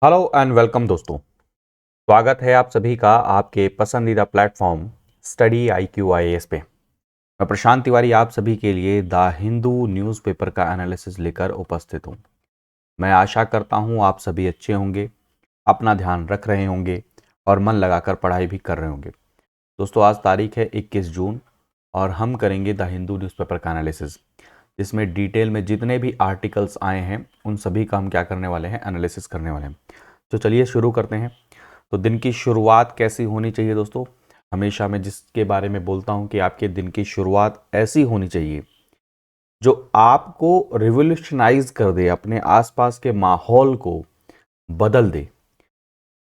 Hello and welcome दोस्तों। स्वागत है आप सभी का आपके पसंदीदा प्लेटफॉर्म स्टडी IQ IAS पे। मैं प्रशांत तिवारी आप सभी के लिए द हिंदू न्यूज़पेपर का एनालिसिस लेकर उपस्थित हूँ। मैं आशा करता हूँ आप सभी अच्छे होंगे, अपना ध्यान रख रहे होंगे और मन लगाकर पढ़ाई भी कर रहे होंगे। दोस्तों आज तारीख है 21 जून और हम करेंगे द हिंदू न्यूज़पेपर का एनालिसिस, जिसमें डिटेल में जितने भी आर्टिकल्स आए हैं उन सभी का हम क्या करने वाले हैं, एनालिसिस करने वाले हैं। तो चलिए शुरू करते हैं। तो दिन की शुरुआत कैसी होनी चाहिए दोस्तों? हमेशा मैं जिसके बारे में बोलता हूं कि आपके दिन की शुरुआत ऐसी होनी चाहिए जो आपको रिवोल्यूशनाइज कर दे, अपने आसपास के माहौल को बदल दे।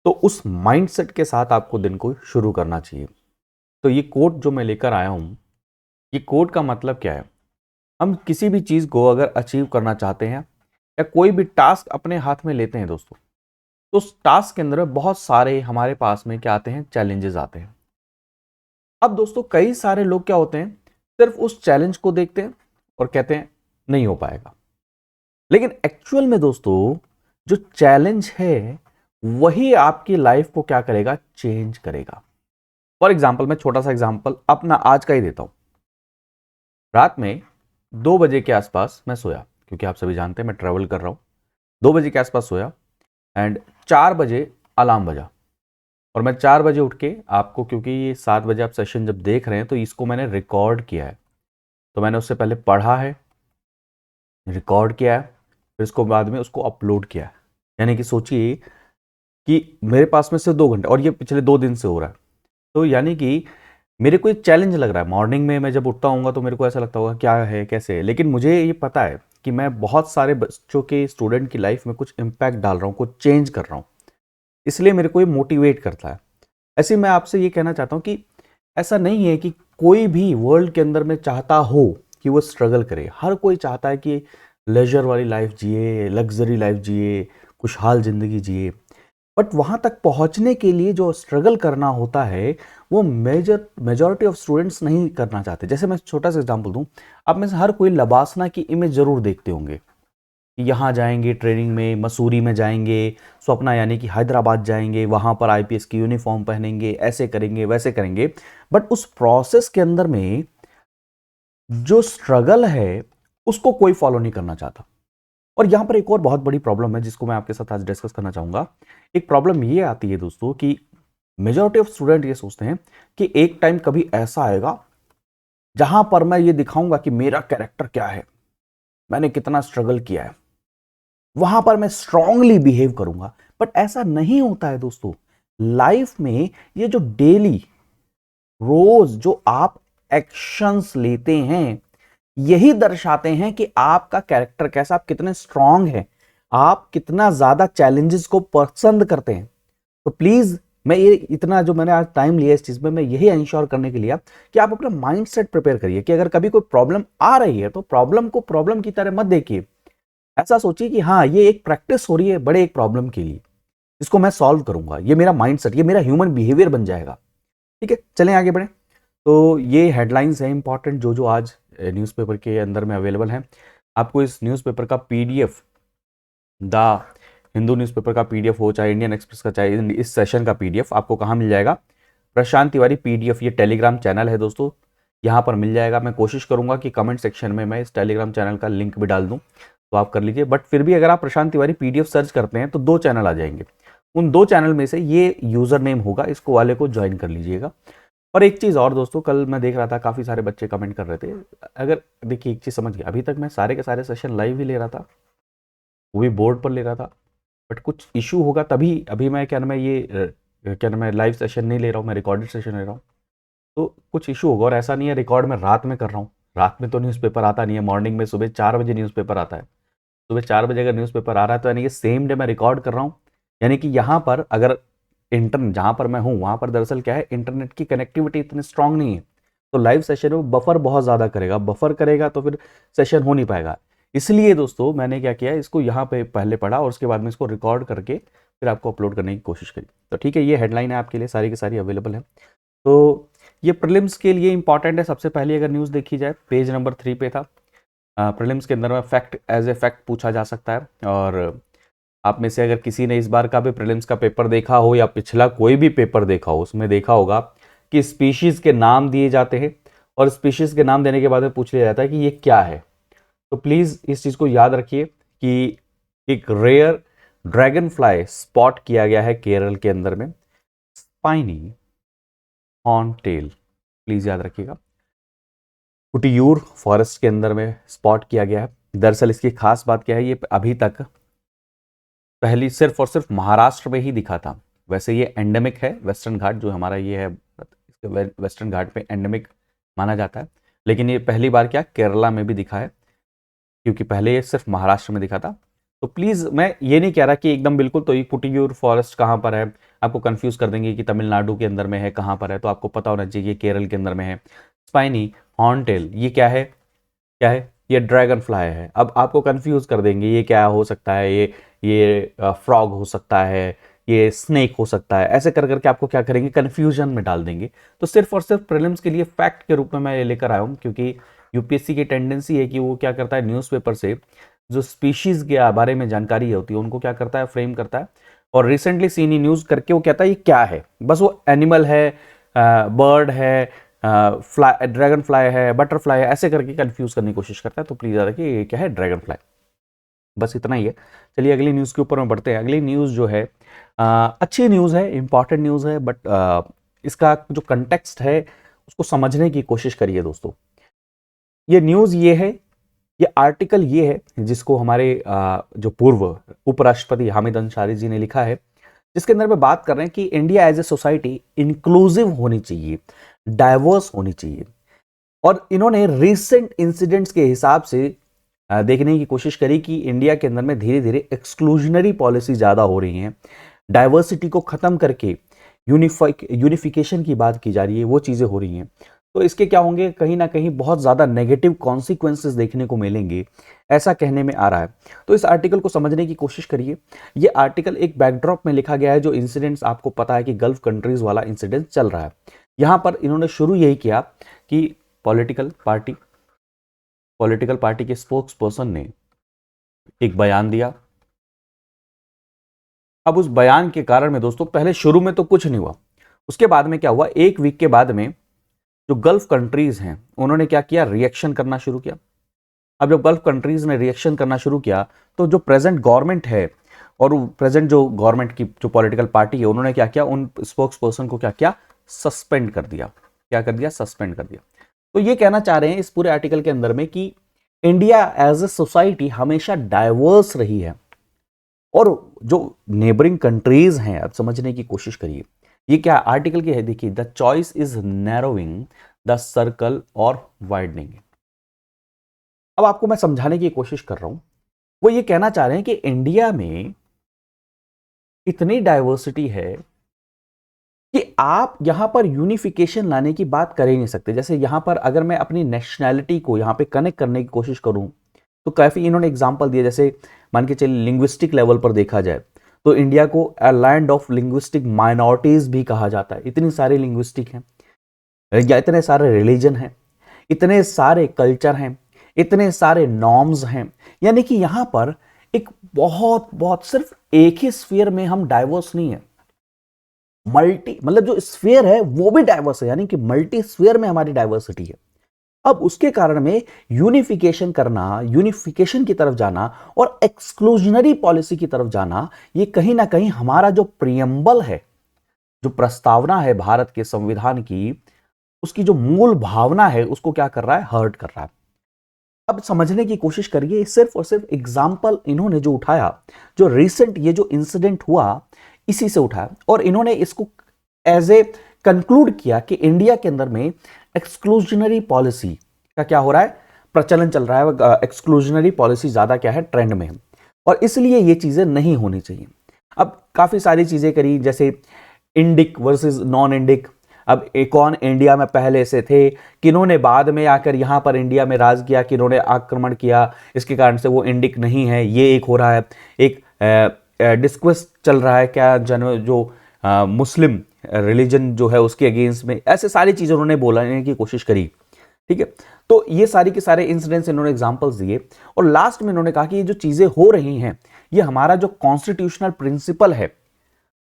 तो उस माइंडसेट के साथ आपको दिन को शुरू करना चाहिए। तो ये कोट जो मैं लेकर आया हूं, ये कोट का मतलब क्या है? हम किसी भी चीज को अगर अचीव करना चाहते हैं या कोई भी टास्क अपने हाथ में लेते हैं दोस्तों, तो उस टास्क के अंदर बहुत सारे हमारे पास में क्या आते हैं, चैलेंजेस आते हैं। अब दोस्तों कई सारे लोग क्या होते हैं, सिर्फ उस चैलेंज को देखते हैं और कहते हैं नहीं हो पाएगा। लेकिन एक्चुअल में दोस्तों जो चैलेंज है वही आपकी लाइफ को क्या करेगा, चेंज करेगा। फॉर एग्जाम्पल मैं छोटा सा एग्जाम्पल अपना आज का ही देता हूं। रात में 2 बजे के आसपास मैं सोया, क्योंकि आप सभी जानते हैं मैं ट्रेवल कर रहा हूं। 2 बजे के आसपास सोया एंड 4 बजे अलार्म बजा और मैं 4 बजे उठ के आपको, क्योंकि ये 7 बजे आप सेशन जब देख रहे हैं तो इसको मैंने रिकॉर्ड किया है। तो मैंने उससे पहले पढ़ा है, रिकॉर्ड किया है, फिर इसको बाद में उसको अपलोड किया है। यानी कि सोचिए कि मेरे पास में सिर्फ 2 घंटे और ये पिछले 2 दिन से हो रहा है। तो यानी कि मेरे को एक चैलेंज लग रहा है। मॉर्निंग में मैं जब उठता हूँ तो मेरे को ऐसा लगता होगा क्या है, कैसे है, लेकिन मुझे ये पता है कि मैं बहुत सारे बच्चों के, स्टूडेंट की लाइफ में कुछ इम्पैक्ट डाल रहा हूँ, कुछ चेंज कर रहा हूँ। इसलिए मेरे को ये मोटिवेट करता है। ऐसे मैं आपसे ये कहना चाहता हूँ कि ऐसा नहीं है कि कोई भी वर्ल्ड के अंदर में चाहता हो कि वो स्ट्रगल करे। हर कोई चाहता है कि लेजर वाली लाइफ जिए, लग्जरी लाइफ जिए, खुशहाल जिंदगी जिए। बट वहां तक पहुंचने के लिए जो स्ट्रगल करना होता है वो मेजॉरिटी ऑफ स्टूडेंट्स नहीं करना चाहते। जैसे मैं छोटा सा एग्जांपल दूं, आप में से हर कोई लबासना की इमेज जरूर देखते होंगे कि यहाँ जाएंगे ट्रेनिंग में, मसूरी में जाएंगे, स्वप्ना यानी कि हैदराबाद जाएंगे, वहाँ पर IPS की यूनिफॉर्म पहनेंगे, ऐसे करेंगे वैसे करेंगे। बट उस प्रोसेस के अंदर में जो स्ट्रगल है उसको कोई फॉलो नहीं करना चाहता। और यहाँ पर एक और बहुत बड़ी प्रॉब्लम है जिसको मैं आपके साथ आज डिस्कस करना चाहूँगा। एक प्रॉब्लम ये आती है दोस्तों कि मेजॉरिटी ऑफ स्टूडेंट ये सोचते हैं कि एक टाइम कभी ऐसा आएगा जहां पर मैं ये दिखाऊंगा कि मेरा कैरेक्टर क्या है, मैंने कितना स्ट्रगल किया है, वहां पर मैं स्ट्रांगली बिहेव करूंगा। बट ऐसा नहीं होता है दोस्तों। लाइफ में ये जो डेली, रोज जो आप एक्शंस लेते हैं यही दर्शाते हैं कि आपका कैरेक्टर कैसा, आप कितने स्ट्रांग हैं, आप कितना ज्यादा चैलेंजेस को पसंद करते हैं। तो प्लीज मैं ये इतना जो मैंने आज टाइम लिया इस चीज में, मैं यही इंश्योर करने के लिए कि आप अपना माइंडसेट प्रिपेयर करिए कि अगर कभी कोई प्रॉब्लम आ रही है तो प्रॉब्लम को प्रॉब्लम की तरह मत देखिए। ऐसा सोचिए कि हाँ ये एक प्रैक्टिस हो रही है बड़े एक प्रॉब्लम के लिए, इसको मैं सॉल्व करूंगा, ये मेरा माइंडसेट, ये मेरा ह्यूमन बिहेवियर बन जाएगा। ठीक है, चलें आगे बढ़े। तो ये हेडलाइंस हैं इंपॉर्टेंट जो जो आज न्यूज़पेपर के अंदर में अवेलेबल हैं। आपको इस न्यूज़पेपर का PDF, द हिंदू न्यूज़पेपर का PDF हो, चाहे इंडियन एक्सप्रेस का, चाहे इस सेशन का PDF, आपको कहाँ मिल जाएगा? प्रशांत तिवारी PDF, ये टेलीग्राम चैनल है दोस्तों, यहाँ पर मिल जाएगा। मैं कोशिश करूंगा कि कमेंट सेक्शन में मैं इस टेलीग्राम चैनल का लिंक भी डाल दूं, तो आप कर लीजिए। बट फिर भी अगर आप प्रशांत तिवारी PDF सर्च करते हैं तो 2 चैनल आ जाएंगे। उन 2 चैनल में से ये यूजर नेम होगा, इसको वाले को ज्वाइन कर लीजिएगा। और एक चीज़ और दोस्तों, कल मैं देख रहा था काफ़ी सारे बच्चे कमेंट कर रहे थे। अगर देखिए एक चीज़ समझ गया, अभी तक मैं सारे के सारे सेशन लाइव ही ले रहा था, वो भी बोर्ड पर ले रहा था। बट कुछ इशू होगा तभी अभी मैं क्या नाम है ये क्या नाम है लाइव सेशन नहीं ले रहा हूँ, मैं रिकॉर्डेड सेशन ले रहा हूँ। तो कुछ इशू होगा। और ऐसा नहीं है रिकॉर्ड में रात में कर रहा हूँ, रात में तो न्यूज़पेपर आता नहीं है, मॉर्निंग में सुबह 4 बजे न्यूज़पेपर आता है। सुबह 4 बजे अगर न्यूज़पेपर आ रहा है तो यानी कि सेम डे मैं रिकॉर्ड कर रहा हूँ। यानी कि यहाँ पर अगर इंटरनेट जहाँ पर मैं हूँ वहाँ पर दरअसल क्या है, इंटरनेट की कनेक्टिविटी इतनी स्ट्रांग नहीं है, तो लाइव सेशन में बफर बहुत ज़्यादा करेगा, बफर करेगा तो फिर सेशन हो नहीं पाएगा। इसलिए दोस्तों मैंने क्या किया, इसको यहाँ पे पहले पढ़ा और उसके बाद में इसको रिकॉर्ड करके फिर आपको अपलोड करने की कोशिश करी। तो ठीक है, ये हेडलाइन है आपके लिए, सारी की सारी अवेलेबल है। तो ये प्रीलिम्स के लिए इंपॉर्टेंट है। सबसे पहले अगर न्यूज़ देखी जाए, पेज नंबर 3 पे था। प्रीलिम्स के अंदर में फैक्ट, एज ए फैक्ट पूछा जा सकता है। और आप में से अगर किसी ने इस बार का भी प्रीलिम्स का पेपर देखा हो या पिछला कोई भी पेपर देखा हो, उसमें देखा होगा कि स्पीशीज के नाम दिए जाते हैं और स्पीशीज के नाम देने के बाद में पूछ लिया जाता है कि ये क्या है। तो प्लीज इस चीज को याद रखिए कि एक रेयर ड्रैगन फ्लाई स्पॉट किया गया है केरल के अंदर में, स्पाइनी हॉर्न टेल, प्लीज याद रखिएगा। कुटियूर फॉरेस्ट के अंदर में स्पॉट किया गया है। दरअसल इसकी खास बात क्या है, ये अभी तक पहली सिर्फ और सिर्फ महाराष्ट्र में ही दिखा था। वैसे ये एंडेमिक है, वेस्टर्न घाट जो हमारा ये है, इसके वेस्टर्न घाट पे एंडेमिक माना जाता है, लेकिन ये पहली बार क्या केरला में भी दिखा है, क्योंकि पहले ये सिर्फ महाराष्ट्र में दिखा था। तो प्लीज मैं ये नहीं कह रहा कि एकदम बिल्कुल तो ये कुटियूर फॉरेस्ट कहाँ पर है, आपको कंफ्यूज कर देंगे कि तमिलनाडु के अंदर में है, कहाँ पर है, तो आपको पता होना चाहिए केरल के अंदर में है। स्पाइनी हॉर्नटेल ये क्या है, क्या है, ये ड्रैगन फ्लाई है। अब आपको कंफ्यूज कर देंगे ये क्या हो सकता है, ये फ्रॉग हो सकता है, ये स्नेक हो सकता है, ऐसे कर करके आपको क्या करेंगे, कंफ्यूजन में डाल देंगे। तो सिर्फ और सिर्फ प्रीलिम्स के लिए फैक्ट के रूप में मैं ये लेकर आया हूँ, क्योंकि यूपीएससी की टेंडेंसी है कि वो क्या करता है, न्यूज़पेपर से जो स्पीशीज के बारे में जानकारी होती है उनको क्या करता है, फ्रेम करता है, और रिसेंटली सीनी न्यूज़ करके वो कहता है ये क्या है, बस वो एनिमल है, बर्ड है, फ्लाई, ड्रैगन फ्लाई है, बटरफ्लाई है, ऐसे करके कंफ्यूज करने की कोशिश करता है। तो प्लीज याद रखिए ये क्या है, ड्रैगन फ्लाई। बस इतना ही है। चलिए अगली न्यूज़ के ऊपर में बढ़ते हैं। अगली न्यूज़ जो है अच्छी न्यूज़ है, इंपॉर्टेंट न्यूज़ है, बट इसका जो कंटेक्स्ट है उसको समझने की कोशिश करिए दोस्तों। ये न्यूज़ ये है, ये आर्टिकल ये है जिसको हमारे जो पूर्व उपराष्ट्रपति हामिद अंसारी जी ने लिखा है, जिसके अंदर में बात कर रहे हैं कि India as a society inclusive होनी चाहिए, डाइवर्स होनी चाहिए। और इन्होंने रिसेंट इंसिडेंट्स के हिसाब से देखने की कोशिश करी कि इंडिया के अंदर में धीरे धीरे एक्सक्लूजनरी पॉलिसी ज़्यादा हो रही हैं, डाइवर्सिटी को ख़त्म करके यूनिफिकेशन की बात की जा रही है, वो चीज़ें हो रही हैं। तो इसके क्या होंगे, कहीं ना कहीं बहुत ज़्यादा नेगेटिव कॉन्सिक्वेंसेस देखने को मिलेंगे, ऐसा कहने में आ रहा है। तो इस आर्टिकल को समझने की कोशिश करिए। ये आर्टिकल एक बैकड्रॉप में लिखा गया है, जो इंसिडेंट्स आपको पता है कि गल्फ कंट्रीज वाला इंसिडेंट चल रहा है। यहाँ पर इन्होंने शुरू यही किया कि पॉलिटिकल पार्टी के स्पोक्स पर्सन ने एक बयान दिया। अब उस बयान के कारण में दोस्तों, पहले शुरू में तो कुछ नहीं हुआ, उसके बाद में क्या हुआ, एक वीक के बाद में जो गल्फ कंट्रीज हैं उन्होंने क्या किया, रिएक्शन करना शुरू किया। अब जब गल्फ कंट्रीज ने रिएक्शन करना शुरू किया तो जो प्रेजेंट गवर्नमेंट है और प्रेजेंट जो गवर्नमेंट की जो पॉलिटिकल पार्टी है, उन्होंने क्या किया, उन स्पोक्स पर्सन को क्या किया, सस्पेंड कर दिया। क्या कर दिया, सस्पेंड कर दिया। तो ये कहना चाह रहे हैं इस पूरे आर्टिकल के अंदर में कि इंडिया एज ए सोसाइटी हमेशा डाइवर्स रही है, और जो नेबरिंग कंट्रीज हैं, अब समझने की कोशिश करिए ये क्या आर्टिकल की है, देखिए, the choice is narrowing the circle और वाइडनिंग। अब आपको मैं समझाने की कोशिश कर रहा हूं, वो ये कहना चाह रहे हैं कि इंडिया में इतनी डाइवर्सिटी है कि आप यहां पर यूनिफिकेशन लाने की बात कर ही नहीं सकते। जैसे यहां पर अगर मैं अपनी नेशनैलिटी को यहां पे कनेक्ट करने की कोशिश करूं तो काफी इन्होंने एग्जांपल दिए। जैसे मान के चलिए लिंग्विस्टिक लेवल पर देखा जाए तो इंडिया को a land of linguistic minorities भी कहा जाता है। इतनी सारी लिंग्विस्टिक हैं, या इतने सारे रिलीजन हैं, इतने सारे कल्चर हैं, इतने सारे नॉर्म्स हैं, यानी कि यहां पर एक बहुत बहुत सिर्फ एक ही स्फीयर में हम डाइवर्स नहीं है, मल्टी, मतलब जो स्फीयर है वो भी डाइवर्स है, यानी कि मल्टी स्फीयर में हमारी डाइवर्सिटी है। अब उसके कारण में यूनिफिकेशन करना, यूनिफिकेशन की तरफ जाना और एक्सक्लूजनरी पॉलिसी की तरफ जाना, ये कहीं ना कहीं हमारा जो प्रियम्बल है, जो प्रस्तावना है भारत के संविधान की, उसकी जो मूल भावना है उसको क्या कर रहा है, हर्ट कर रहा है। अब समझने की कोशिश करिए, सिर्फ और सिर्फ एग्जाम्पल इन्होंने जो उठाया, जो रिसेंट ये जो इंसिडेंट हुआ इसी से उठाया, और इन्होंने इसको एज ए कंक्लूड किया कि इंडिया के अंदर में एक्सक्लूजनरी पॉलिसी का क्या हो रहा है, प्रचलन चल रहा है। एक्सक्लूजनरी पॉलिसी ज्यादा क्या है, ट्रेंड में है, और इसलिए ये चीजें नहीं होनी चाहिए। अब काफी सारी चीजें करी, जैसे इंडिक वर्सेस नॉन इंडिक। अब कौन इंडिया में पहले से थे, किन्होंने बाद में आकर यहां पर इंडिया में राज किया, किन्होंने आक्रमण किया, इसके कारण से वो इंडिक नहीं है, ये एक हो रहा है। एक डिस्कस चल रहा है क्या, जो मुस्लिम रिलीजन जो है उसके अगेंस्ट में, ऐसे सारी चीजें उन्होंने बोलने की कोशिश करी। ठीक है, तो ये सारी के सारे इंसिडेंट्स इन्होंने एग्जांपल्स दिए और लास्ट में इन्होंने कहा कि ये जो चीजें हो रही हैं ये हमारा जो कॉन्स्टिट्यूशनल प्रिंसिपल है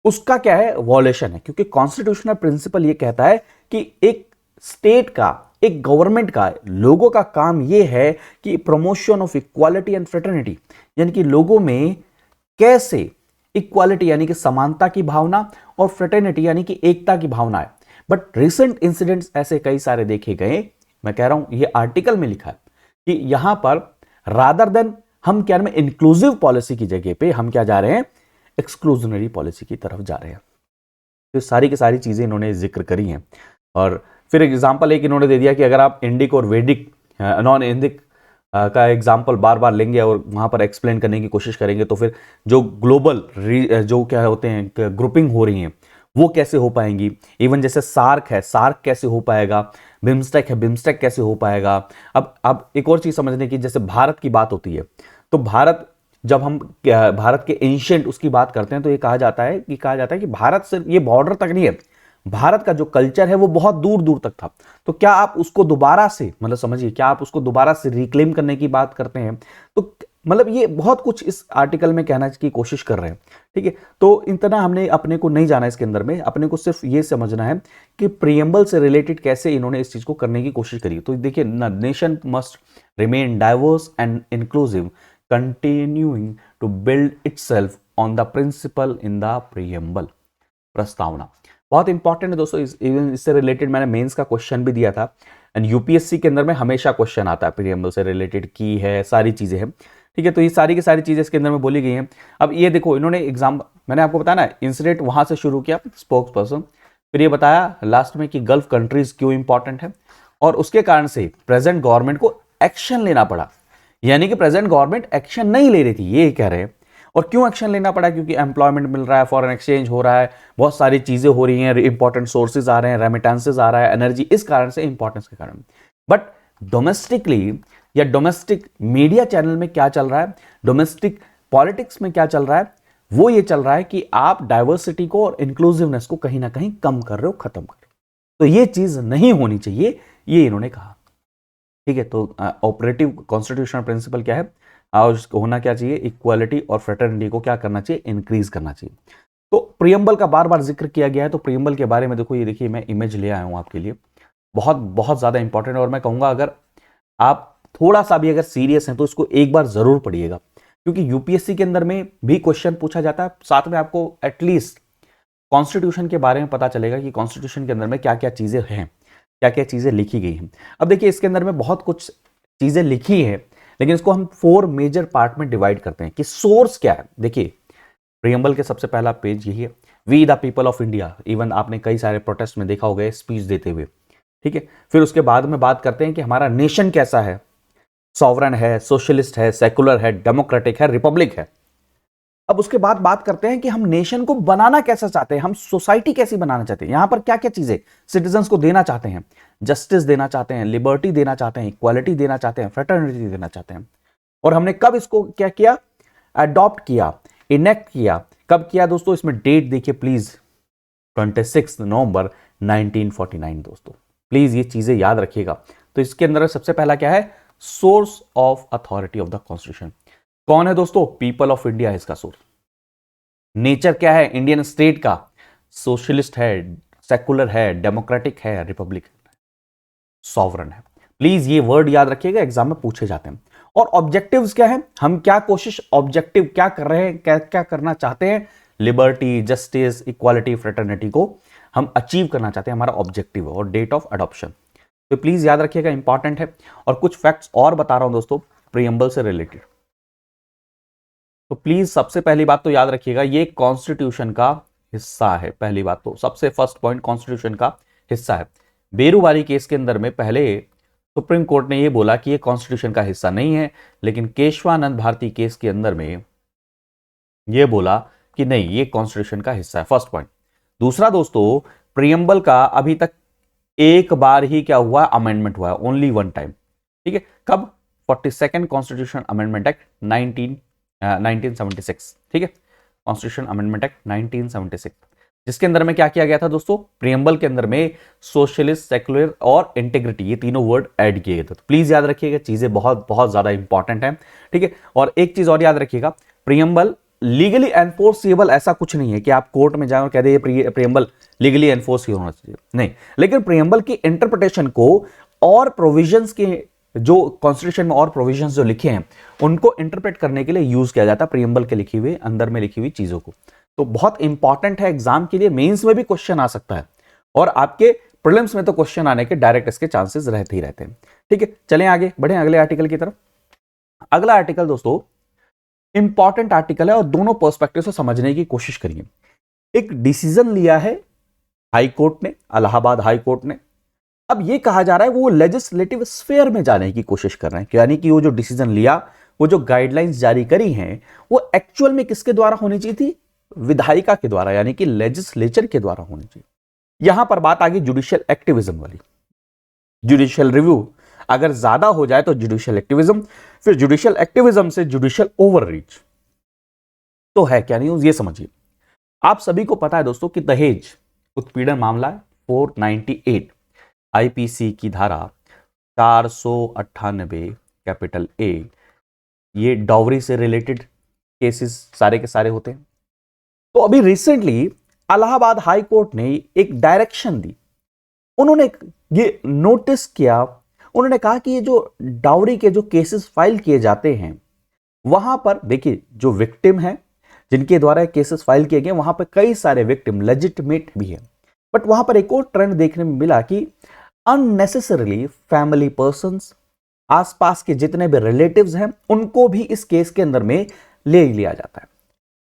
उसका क्या है, वॉलेशन है। क्योंकि कॉन्स्टिट्यूशनल प्रिंसिपल ये कहता है कि एक स्टेट का, एक गवर्नमेंट का, लोगों का काम ये है कि promotion of equality and fraternity, यानी कि लोगों में कैसे इक्वालिटी यानी कि समानता की भावना और फ्रेटर्निटी यानी कि एकता की भावना है। बट रिसेंट इंसिडेंट्स ऐसे कई सारे देखे गए, मैं कह रहा हूं ये आर्टिकल में लिखा है कि यहां पर रादर देन हम क्या में इंक्लूसिव पॉलिसी की जगह पे हम क्या जा रहे हैं, एक्सक्लूजनरी पॉलिसी की तरफ जा रहे हैं। तो सारी की सारी चीजें इन्होंने जिक्र करी हैं। और फिर एग्जाम्पल एक इन्होंने दे दिया कि अगर आप इंडिक और वैदिक नॉन इंडिक का एग्जाम्पल बार बार लेंगे और वहां पर एक्सप्लेन करने की कोशिश करेंगे तो फिर जो ग्लोबल जो क्या होते हैं ग्रुपिंग हो रही हैं वो कैसे हो पाएंगी। इवन जैसे सार्क है, सार्क कैसे हो पाएगा, बिम्स्टेक है, बिम्स्टेक कैसे हो पाएगा। अब एक और चीज समझने की, जैसे भारत की बात होती है तो भारत, जब हम भारत के एंशिएंट उसकी बात करते हैं तो ये कहा जाता है कि भारत सिर्फ ये बॉर्डर तक नहीं है, भारत का जो कल्चर है वो बहुत दूर दूर तक था। तो क्या आप उसको दोबारा से, मतलब समझिए, क्या आप उसको दोबारा से रिक्लेम करने की बात करते हैं। तो मतलब ये बहुत कुछ इस आर्टिकल में कहने की कोशिश कर रहे हैं। ठीक है, तो इतना हमने अपने को नहीं जाना इसके अंदर में, अपने को सिर्फ ये समझना है कि प्रियम्बल से रिलेटेड कैसे इन्होंने इस चीज को करने की कोशिश करी। तो देखिए, nation must remain diverse and inclusive, continuing to build itself on the principle in the preamble. प्रस्तावना बहुत इंपॉर्टेंट है दोस्तों। इससे रिलेटेड मैंने मेंस का क्वेश्चन भी दिया था एंड यूपीएससी के अंदर में हमेशा क्वेश्चन आता है प्रियम्बल से रिलेटेड, की है, सारी चीजें हैं। ठीक है, तो ये सारी की सारी चीजें इसके अंदर में बोली गई हैं। अब ये देखो, इन्होंने एग्जाम, मैंने आपको बताया ना, इंसिडेंट वहां से शुरू किया, स्पोक्स पर्सन, फिर ये बताया लास्ट में कि गल्फ कंट्रीज क्यों इंपॉर्टेंट है और उसके कारण से प्रेजेंट गवर्नमेंट को एक्शन लेना पड़ा। यानी कि प्रेजेंट गवर्नमेंट एक्शन नहीं ले रही थी, ये कह रहे हैं। और क्यों एक्शन लेना पड़ा, क्योंकि एम्प्लॉयमेंट मिल रहा है, फॉरेन एक्सचेंज हो रहा है, बहुत सारी चीजें हो रही हैं, इंपॉर्टेंट सोर्सेज आ रहे हैं, रेमिटेंसेज आ रहा है, एनर्जी, इस कारण से, इंपॉर्टेंस के कारण। बट डोमेस्टिकली या डोमेस्टिक मीडिया चैनल में क्या चल रहा है, डोमेस्टिक पॉलिटिक्स में क्या चल रहा है, वो ये चल रहा है कि आप डाइवर्सिटी को और इंक्लूसिवनेस को कहीं ना कहीं कम कर रहे हो, खत्म कर रहे हो। तो ये चीज नहीं होनी चाहिए, ये इन्होंने कहा। ठीक है, तो ऑपरेटिव कॉन्स्टिट्यूशनल प्रिंसिपल क्या है, होना क्या चाहिए, इक्वालिटी और फ्रेटर्निटी को क्या करना चाहिए, इंक्रीज करना चाहिए। तो प्रियम्बल का बार बार जिक्र किया गया है, तो प्रियम्बल के बारे में देखो, ये देखिए मैं इमेज ले आया हूं आपके लिए, बहुत बहुत ज्यादा इंपॉर्टेंट है। और मैं कहूंगा अगर आप थोड़ा सा भी अगर सीरियस हैं तो इसको एक बार जरूर पढ़िएगा, क्योंकि यूपीएससी के अंदर में भी क्वेश्चन पूछा जाता है। साथ में आपको एटलीस्ट कॉन्स्टिट्यूशन के बारे में पता चलेगा कि कॉन्स्टिट्यूशन के अंदर में क्या क्या चीजें हैं, क्या क्या चीजें लिखी गई हैं। अब देखिए, इसके अंदर में बहुत कुछ चीजें लिखी हैं, लेकिन इसको हम 4 मेजर पार्ट में डिवाइड करते हैं कि सोर्स क्या है। देखिए, प्रियम्बल के सबसे पहला पेज यही है, we the people of India. Even आपने कई सारे प्रोटेस्ट में देखा होगा स्पीच देते हुए। ठीक है, फिर उसके बाद में बात करते हैं कि हमारा नेशन कैसा है, सॉवरन है, सोशलिस्ट है, सेकुलर है, डेमोक्रेटिक है, रिपब्लिक है। अब उसके बाद बात करते हैं कि हम नेशन को बनाना कैसा चाहते हैं, हम सोसाइटी कैसी बनाना चाहते हैं, यहां पर क्या क्या चीजें सिटीजन्स को देना चाहते हैं, जस्टिस देना चाहते हैं, लिबर्टी देना चाहते हैं, इक्वालिटी देना चाहते हैं, फ्रेटर्निटी देना चाहते हैं। और हमने कब इसको क्या किया, अडॉप्ट किया, इनेक्ट किया, कब किया दोस्तों, इसमें डेट देखिए प्लीज, 26 नवंबर 1949 दोस्तों, प्लीज ये चीजें याद रखिएगा। तो इसके अंदर सबसे पहला क्या है, source of authority of the constitution. कौन है दोस्तों, पीपल ऑफ इंडिया है इसका सोर्स। नेचर क्या है इंडियन स्टेट का, सोशलिस्ट है, सेकुलर है, डेमोक्रेटिक है, रिपब्लिक, सॉवरन है। प्लीज ये वर्ड याद रखिएगा, एग्जाम में पूछे जाते हैं। और ऑब्जेक्टिव्स क्या है, हम क्या कोशिश, ऑब्जेक्टिव क्या कर रहे हैं, क्या क्या करना चाहते हैं, लिबर्टी, जस्टिस, इक्वालिटी, फ्रेटर्निटी को हम अचीव करना चाहते हैं, हमारा ऑब्जेक्टिव है। और डेट ऑफ अडॉप्शन तो प्लीज याद रखिएगा, इंपॉर्टेंट है। और कुछ फैक्ट्स और बता रहा हूं दोस्तों प्रियम्बल से रिलेटेड। तो प्लीज सबसे पहली बात तो याद रखिएगा, ये कॉन्स्टिट्यूशन का हिस्सा है। पहली बात तो सबसे फर्स्ट पॉइंट, कॉन्स्टिट्यूशन का हिस्सा है। बेरूवारी केस के अंदर में पहले सुप्रीम कोर्ट ने ये बोला कि ये कॉन्स्टिट्यूशन का हिस्सा नहीं है, लेकिन केशवानंद भारती केस के अंदर में ये बोला कि नहीं, ये कॉन्स्टिट्यूशन का हिस्सा है। First point. दूसरा दोस्तों, प्रियम्बल का अभी तक एक बार ही क्या हुआ, अमेंडमेंट हुआ है, ओनली वन टाइम। ठीक है, कब, 42nd कॉन्स्टिट्यूशन अमेंडमेंट एक्ट 1976। ठीक है, कॉन्स्टिट्यूशन अमेंडमेंट एक्ट 1976। जिसके अंदर में क्या किया गया था दोस्तों, प्रियम्बल के अंदर में सोशलिस्ट, सेक्युलर और इंटीग्रिटी, ये तीनों वर्ड ऐड किए गए थे। तो प्लीज याद रखिएगा, चीजें बहुत बहुत ज्यादा इंपॉर्टेंट है, ठीक है। और एक चीज और याद रखिएगा, प्रियम्बल लीगली एनफोर्सेबल ऐसा कुछ नहीं है कि आप कोर्ट में जाएं और कह दे ये प्रियम्बल लीगली एनफोर्स होना चाहिए, नहीं। लेकिन प्रियम्बल की इंटरप्रिटेशन को और प्रोविजंस के जो कॉन्स्टिट्यूशन में और प्रोविजंस जो लिखे हैं उनको इंटरप्रेट करने के लिए यूज किया जाता है प्रियम्बल के लिखी हुई, अंदर में लिखी हुई चीजों को। तो बहुत इंपॉर्टेंट है, एग्जाम के लिए मेंस में भी क्वेश्चन आ सकता है और आपके प्रीलिम्स में तो क्वेश्चन आने के डायरेक्ट इसके चांसेस रहते ही रहते हैं, ठीक है। चलें आगे बढ़े अगले आर्टिकल की तरफ। अगला आर्टिकल दोस्तों इंपॉर्टेंट आर्टिकल है और दोनों पर्सपेक्टिव से समझने की कोशिश करिए। एक डिसीजन लिया है हाई कोर्ट ने, इलाहाबाद हाई कोर्ट ने। अब यह कहा जा रहा है वो लेजिस्लेटिव स्फीयर में जाने की कोशिश कर रहे हैं, यानी कि वो जो डिसीजन लिया, वो जो गाइडलाइंस जारी करी हैं, वो एक्चुअल में किसके द्वारा होनी चाहिए थी, विधायिका के द्वारा, यानी कि लेजिस्लेचर के द्वारा होनी चाहिए। यहां पर बात आ गई जुडिशियल एक्टिविज्म वाली। जुडिशियल रिव्यू अगर ज्यादा हो जाए तो जुडिशियल एक्टिविज्म, फिर जुडिशियल एक्टिविज्म से जुडिशियल ओवररीच तो है क्या न्यूज, ये समझिए। आप सभी को पता है दोस्तों कि दहेज उत्पीड़न मामला 498 आईपीसी की धारा 498 कैपिटल ए, ये डाउरी से रिलेटेड केसेस सारे के सारे होते हैं। तो अभी रिसेंटली इलाहाबाद हाई कोर्ट ने एक डायरेक्शन दी, उन्होंने ये नोटिस किया, उन्होंने कहा कि ये जो डाउरी के जो केसेस फाइल किए जाते हैं वहां पर देखिए जो विक्टिम है जिनके द्वारा केसेस फाइल किए गए वहां पर कई सारे विक्टिम लेजिटिमेट भी है, बट वहां पर एक और ट्रेंड देखने में मिला कि अननेसेसरीली फैमिली पर्संस, आसपास के जितने भी रिलेटिव्स हैं उनको भी इस केस के अंदर में ले लिया जाता है।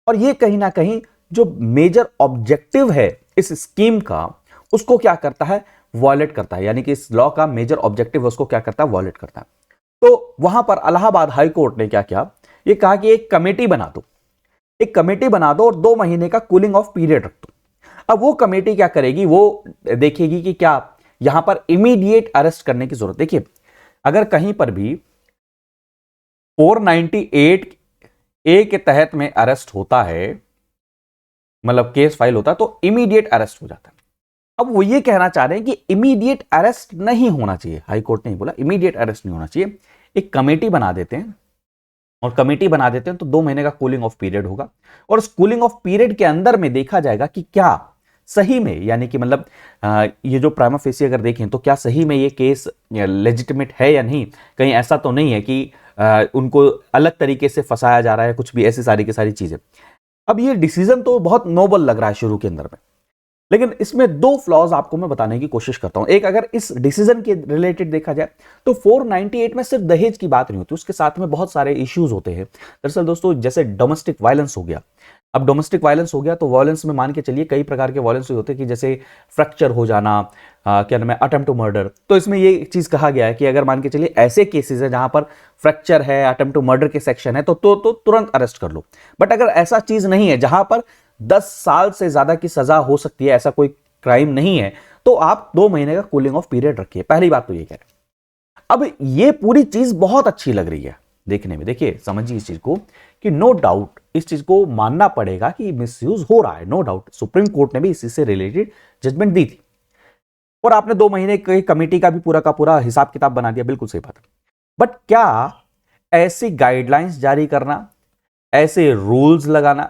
और ये कहीं ना कहीं जो मेजर ऑब्जेक्टिव है इस स्कीम का उसको क्या करता है, वॉयलेट करता है, यानी कि इस लॉ का मेजर ऑब्जेक्टिव उसको क्या करता है, वॉयलेट करता है। तो वहां पर इलाहाबाद हाई कोर्ट ने क्या किया, ये कहा कि एक कमेटी बना दो, एक कमेटी बना दो और 2 महीने का कूलिंग ऑफ पीरियड रख दो। अब वो कमेटी क्या करेगी, वो देखेगी कि क्या यहां पर इमीडिएट अरेस्ट करने की जरूरत। देखिए अगर कहीं पर भी 498 ए के तहत में अरेस्ट होता है, मतलब केस फाइल होता है, तो इमीडिएट अरेस्ट हो जाता है। अब वो ये कहना चाह रहे हैं कि इमीडिएट अरेस्ट नहीं होना चाहिए, हाई कोर्ट ने बोला इमीडिएट अरेस्ट नहीं होना चाहिए, एक कमेटी बना देते हैं और कमेटी बना देते हैं तो 2 महीने का कूलिंग ऑफ पीरियड होगा और उस कूलिंग ऑफ पीरियड के अंदर में देखा जाएगा कि क्या सही में, यानी कि मतलब ये जो प्राइमा फेसी अगर देखें तो क्या सही में ये केस लेजिटिमेट है या नहीं, कहीं ऐसा तो नहीं है कि उनको अलग तरीके से फंसाया जा रहा है, कुछ भी ऐसी सारी की सारी चीजें। अब ये डिसीजन तो बहुत नोबल लग रहा है शुरू के अंदर में, लेकिन इसमें 2 फ्लॉज आपको मैं बताने की कोशिश करता हूं। एक, अगर इस डिसीजन के रिलेटेड देखा जाए तो 498 में सिर्फ दहेज की बात नहीं होती, उसके साथ में बहुत सारे इश्यूज होते हैं। दरअसल दोस्तों जैसे डोमेस्टिक वायलेंस हो गया, अब डोमेस्टिक वायलेंस हो गया तो वायलेंस में मान के चलिए कई प्रकार के वायलेंस होते हैं कि जैसे फ्रैक्चर हो जाना, क्या नाम है, अटेम्प्ट टू मर्डर। तो इसमें ये चीज कहा गया है कि अगर मान के चलिए ऐसे केसेस है जहां पर फ्रैक्चर है, अटेम्प्ट टू मर्डर के सेक्शन है तो तुरंत अरेस्ट कर लो। बट अगर ऐसा चीज नहीं है जहां पर 10 साल से ज्यादा की सजा हो सकती है, ऐसा कोई क्राइम नहीं है, तो आप 2 महीने का कूलिंग ऑफ पीरियड रखिए। पहली बात तो ये कह रहे हैं। अब ये पूरी चीज बहुत अच्छी लग रही है देखने में, देखिए समझिए इस चीज को कि नो डाउट इस चीज को मानना पड़ेगा कि मिसयूज हो रहा है, नो डाउट। सुप्रीम कोर्ट ने भी इसी से रिलेटेड जजमेंट दी थी और आपने 2 महीने की कमेटी का भी पूरा का पूरा हिसाब किताब बना दिया, बिल्कुल सही बात है। बट क्या ऐसी गाइडलाइंस जारी करना, ऐसे रूल्स लगाना,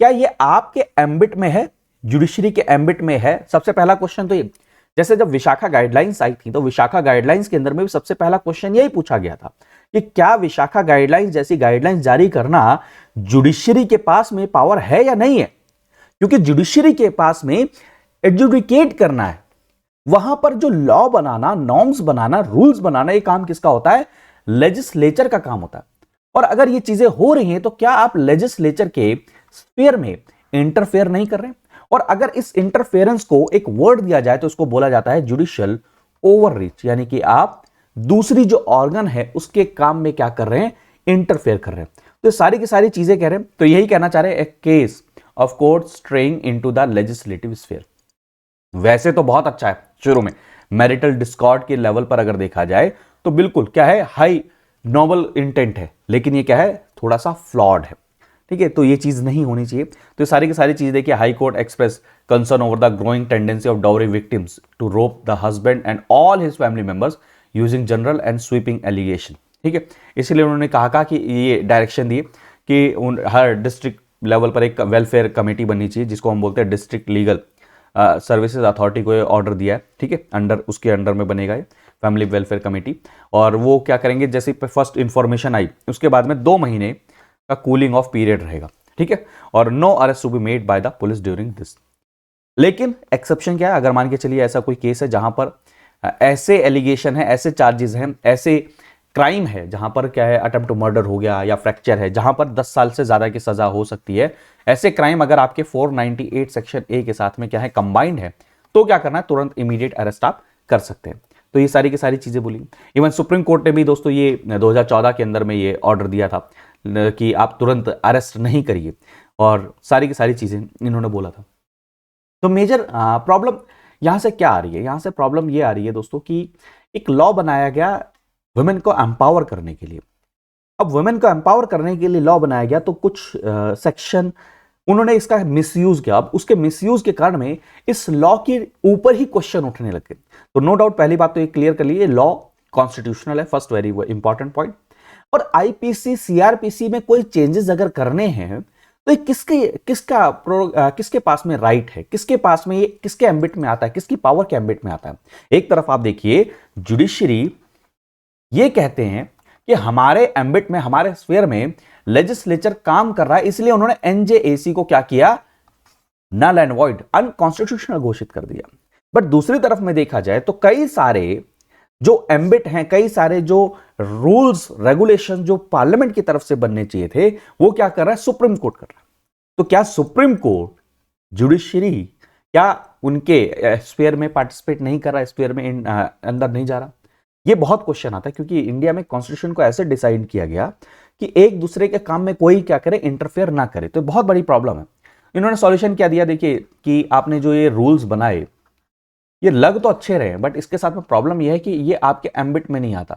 क्या ये आपके एम्बिट में है, जुडिशरी के एम्बिट में है? सबसे पहला क्वेश्चन तो ये, जैसे जब विशाखा गाइडलाइंस आई थी तो विशाखा गाइडलाइंस के अंदर में भी सबसे पहला क्वेश्चन यही पूछा गया था कि क्या विशाखा गाइडलाइंस जैसी गाइडलाइंस जारी करना जुडिशरी के पास में पावर है या नहीं है? क्योंकि जुडिशरी के पास में एडजुडिकेट करना है, वहां पर जो लॉ बनाना, नॉर्म्स बनाना, रूल्स बनाना, ये काम किसका होता है? लेजिस्लेचर का काम होता है। और अगर ये चीजें हो रही हैं तो क्या आप लेजिस्लेचर के स्फीयर में इंटरफेयर नहीं कर रहे हैं? और अगर इस इंटरफेरेंस को एक वर्ड दिया जाए तो उसको बोला जाता है जुडिशियल ओवररीच, यानी कि आप दूसरी जो ऑर्गन है उसके काम में क्या कर रहे हैं? इंटरफेयर कर रहे हैं। तो सारी की सारी चीजें कह रहे हैं, तो यही कहना चाह रहे हैं, a case of court straying into the legislative sphere. वैसे तो बहुत अच्छा है, शुरू में मैरिटल डिस्कॉर्ड के लेवल पर अगर देखा जाए तो बिल्कुल क्या है, हाई नोबल इंटेंट है, लेकिन ये क्या है, थोड़ा सा फ्लॉड है, ठीक है, तो ये चीज़ नहीं होनी चाहिए। तो ये सारी की सारी चीज़ देखिए, high court express concern over the growing tendency of dowry victims to rope the husband and all his family members using general and sweeping allegation. ठीक है, इसलिए उन्होंने कहा कि ये डायरेक्शन दिए कि हर डिस्ट्रिक्ट लेवल पर एक वेलफेयर कमेटी बननी चाहिए, जिसको हम बोलते हैं डिस्ट्रिक्ट लीगल सर्विसेज अथॉरिटी को ऑर्डर दिया है। ठीक है, उसके अंडर में बनेगा ये फैमिली वेलफेयर कमेटी। और वो क्या करेंगे, जैसे फर्स्ट इंफॉर्मेशन आई उसके बाद में 2 महीने का कूलिंग ऑफ पीरियड रहेगा। ठीक है, और no arrest to be made by the police during this. लेकिन एक्सेप्शन क्या है, अगर मान के चलिए ऐसा कोई केस है जहां पर ऐसे एलिगेशन है, ऐसे चार्जेस हैं, ऐसे क्राइम है जहां पर क्या है, अटेम्प्ट टू मर्डर हो गया या फ्रैक्चर है, जहां पर 10 साल से ज्यादा की सजा हो सकती है, ऐसे क्राइम अगर आपके 498 सेक्शन ए के साथ में क्या है, कंबाइंड है, तो क्या करना है, तुरंत इमीडिएट अरेस्ट आप कर सकते हैं। तो ये सारी की सारी चीजें बोली। इवन सुप्रीम कोर्ट ने भी दोस्तों ये 2014 के अंदर में ये ऑर्डर दिया था कि आप तुरंत अरेस्ट नहीं करिए, और सारी की सारी चीजें इन्होंने बोला था। तो मेजर प्रॉब्लम यहां से क्या आ रही है, यहां से प्रॉब्लम ये आ रही है दोस्तों कि एक लॉ बनाया गया वुमेन को एम्पावर करने के लिए। अब वुमेन को एम्पावर करने के लिए लॉ बनाया गया, तो कुछ सेक्शन उन्होंने इसका मिसयूज किया। अब उसके मिसयूज के कारण में इस लॉ के ऊपर ही क्वेश्चन उठने लगे। तो नो डाउट पहली बात तो ये क्लियर कर लीजिए, लॉ कॉन्स्टिट्यूशनल है, फर्स्ट वेरी इंपॉर्टेंट पॉइंट। और आईपीसी सीआरपीसी में कोई चेंजेस अगर करने हैं तो ये किसके पास में राइट है, किसके पास में, ये किसके एम्बिट में आता है, किसकी पावर के एम्बिट में आता है। एक तरफ आप देखिए जुडिशरी ये कहते हैं कि हमारे एम्बिट में, हमारे स्फीयर में लेजिस्लेचर काम कर रहा है, इसलिए उन्होंने एनजेएसी को क्या किया, नल एंड वॉइड, अनकॉन्स्टिट्यूशनल घोषित कर दिया। बट दूसरी तरफ में देखा जाए तो कई सारे जो एम्बिट हैं, कई सारे जो रूल्स रेगुलेशन जो पार्लियामेंट की तरफ से बनने चाहिए थे, वो क्या कर रहा है, सुप्रीम कोर्ट कर रहा है। तो क्या सुप्रीम कोर्ट, जुडिशरी क्या उनके स्फीयर में पार्टिसिपेट नहीं कर रहा, स्फीयर में अंदर नहीं जा रहा? ये बहुत क्वेश्चन आता है, क्योंकि इंडिया में कॉन्स्टिट्यूशन को ऐसे डिसाइड किया गया कि एक दूसरे के काम में कोई क्या करे, इंटरफेयर ना करे। तो बहुत बड़ी प्रॉब्लम है। इन्होंने सॉल्यूशन क्या दिया, देखिए कि आपने जो ये रूल्स बनाए ये लग तो अच्छे रहे, बट इसके साथ में प्रॉब्लम यह है कि ये आपके एम्बिट में नहीं आता।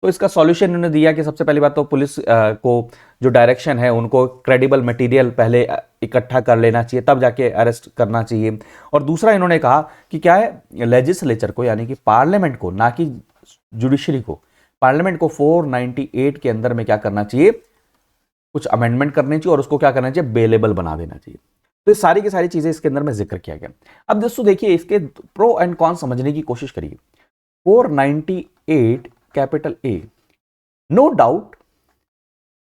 तो इसका सॉल्यूशन इन्होंने दिया कि सबसे पहली बात तो पुलिस को जो डायरेक्शन है, उनको क्रेडिबल मटेरियल पहले इकट्ठा कर लेना चाहिए, तब जाके अरेस्ट करना चाहिए। और दूसरा इन्होंने कहा कि क्या है, लेजिस्लेचर को यानी कि पार्लियामेंट को, ना कि जुडिशरी को, पार्लियामेंट को 498 के अंदर में क्या करना चाहिए, कुछ अमेंडमेंट करनी चाहिए और उसको क्या करना चाहिए, बेलेबल बना देना चाहिए। तो ये सारी की सारी चीजें इसके अंदर में जिक्र किया गया। अब दोस्तों देखिए इसके प्रो एंड कॉन समझने की कोशिश करिए। 498 कैपिटल ए, नो डाउट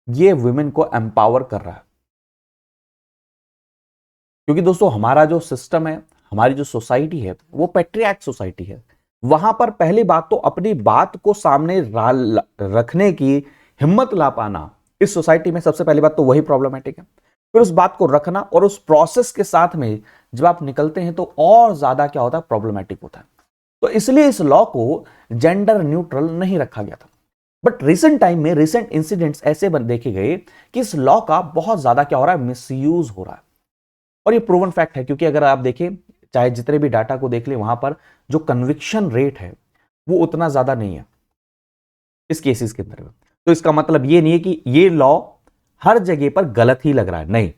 ये वुमेन को एम्पावर कर रहा है, क्योंकि दोस्तों हमारा जो सिस्टम है, हमारी जो सोसाइटी है, वो पैट्रियार्क सोसाइटी है। वहां पर पहली बात तो अपनी बात को सामने रखने की हिम्मत ला पाना इस सोसाइटी में सबसे पहली बात तो वही प्रॉब्लमेटिक है। फिर उस बात को रखना और उस प्रोसेस के साथ में जब आप निकलते हैं तो और ज्यादा क्या होता है, प्रॉब्लमेटिक होता है। तो इसलिए इस लॉ को जेंडर न्यूट्रल नहीं रखा गया था। बट रिसेंट टाइम में रिसेंट इंसिडेंट्स ऐसे देखे गए कि इस लॉ का बहुत ज्यादा क्या हो रहा है, मिसयूज हो रहा है। और ये प्रूवन फैक्ट है, क्योंकि अगर आप देखें, चाहे जितने भी डाटा को देख ले, वहां पर जो कन्विक्शन रेट है वो उतना ज्यादा नहीं है इस केसेस के अंदर में। तो इसका मतलब ये नहीं है कि ये लॉ हर जगह पर गलत ही लग रहा है, नहीं,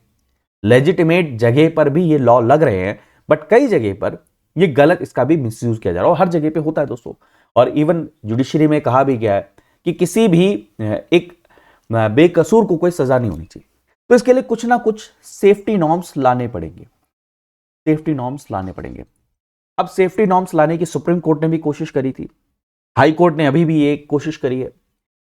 लेजिटिमेट जगह पर भी ये लॉ लग रहे हैं, बट कई जगह पर ये गलत, इसका भी मिसयूज किया जा रहा है, और हर जगह पे होता है दोस्तों। और इवन जुडिशरी में कहा भी गया है कि किसी भी एक बेकसूर को कोई सजा नहीं होनी चाहिए। तो इसके लिए कुछ ना कुछ सेफ्टी नॉर्म्स लाने पड़ेंगे, सेफ्टी नॉर्म्स लाने पड़ेंगे। अब सेफ्टी नॉर्म्स लाने की सुप्रीम कोर्ट ने भी कोशिश करी थी, हाई कोर्ट ने अभी भी ये कोशिश करी है,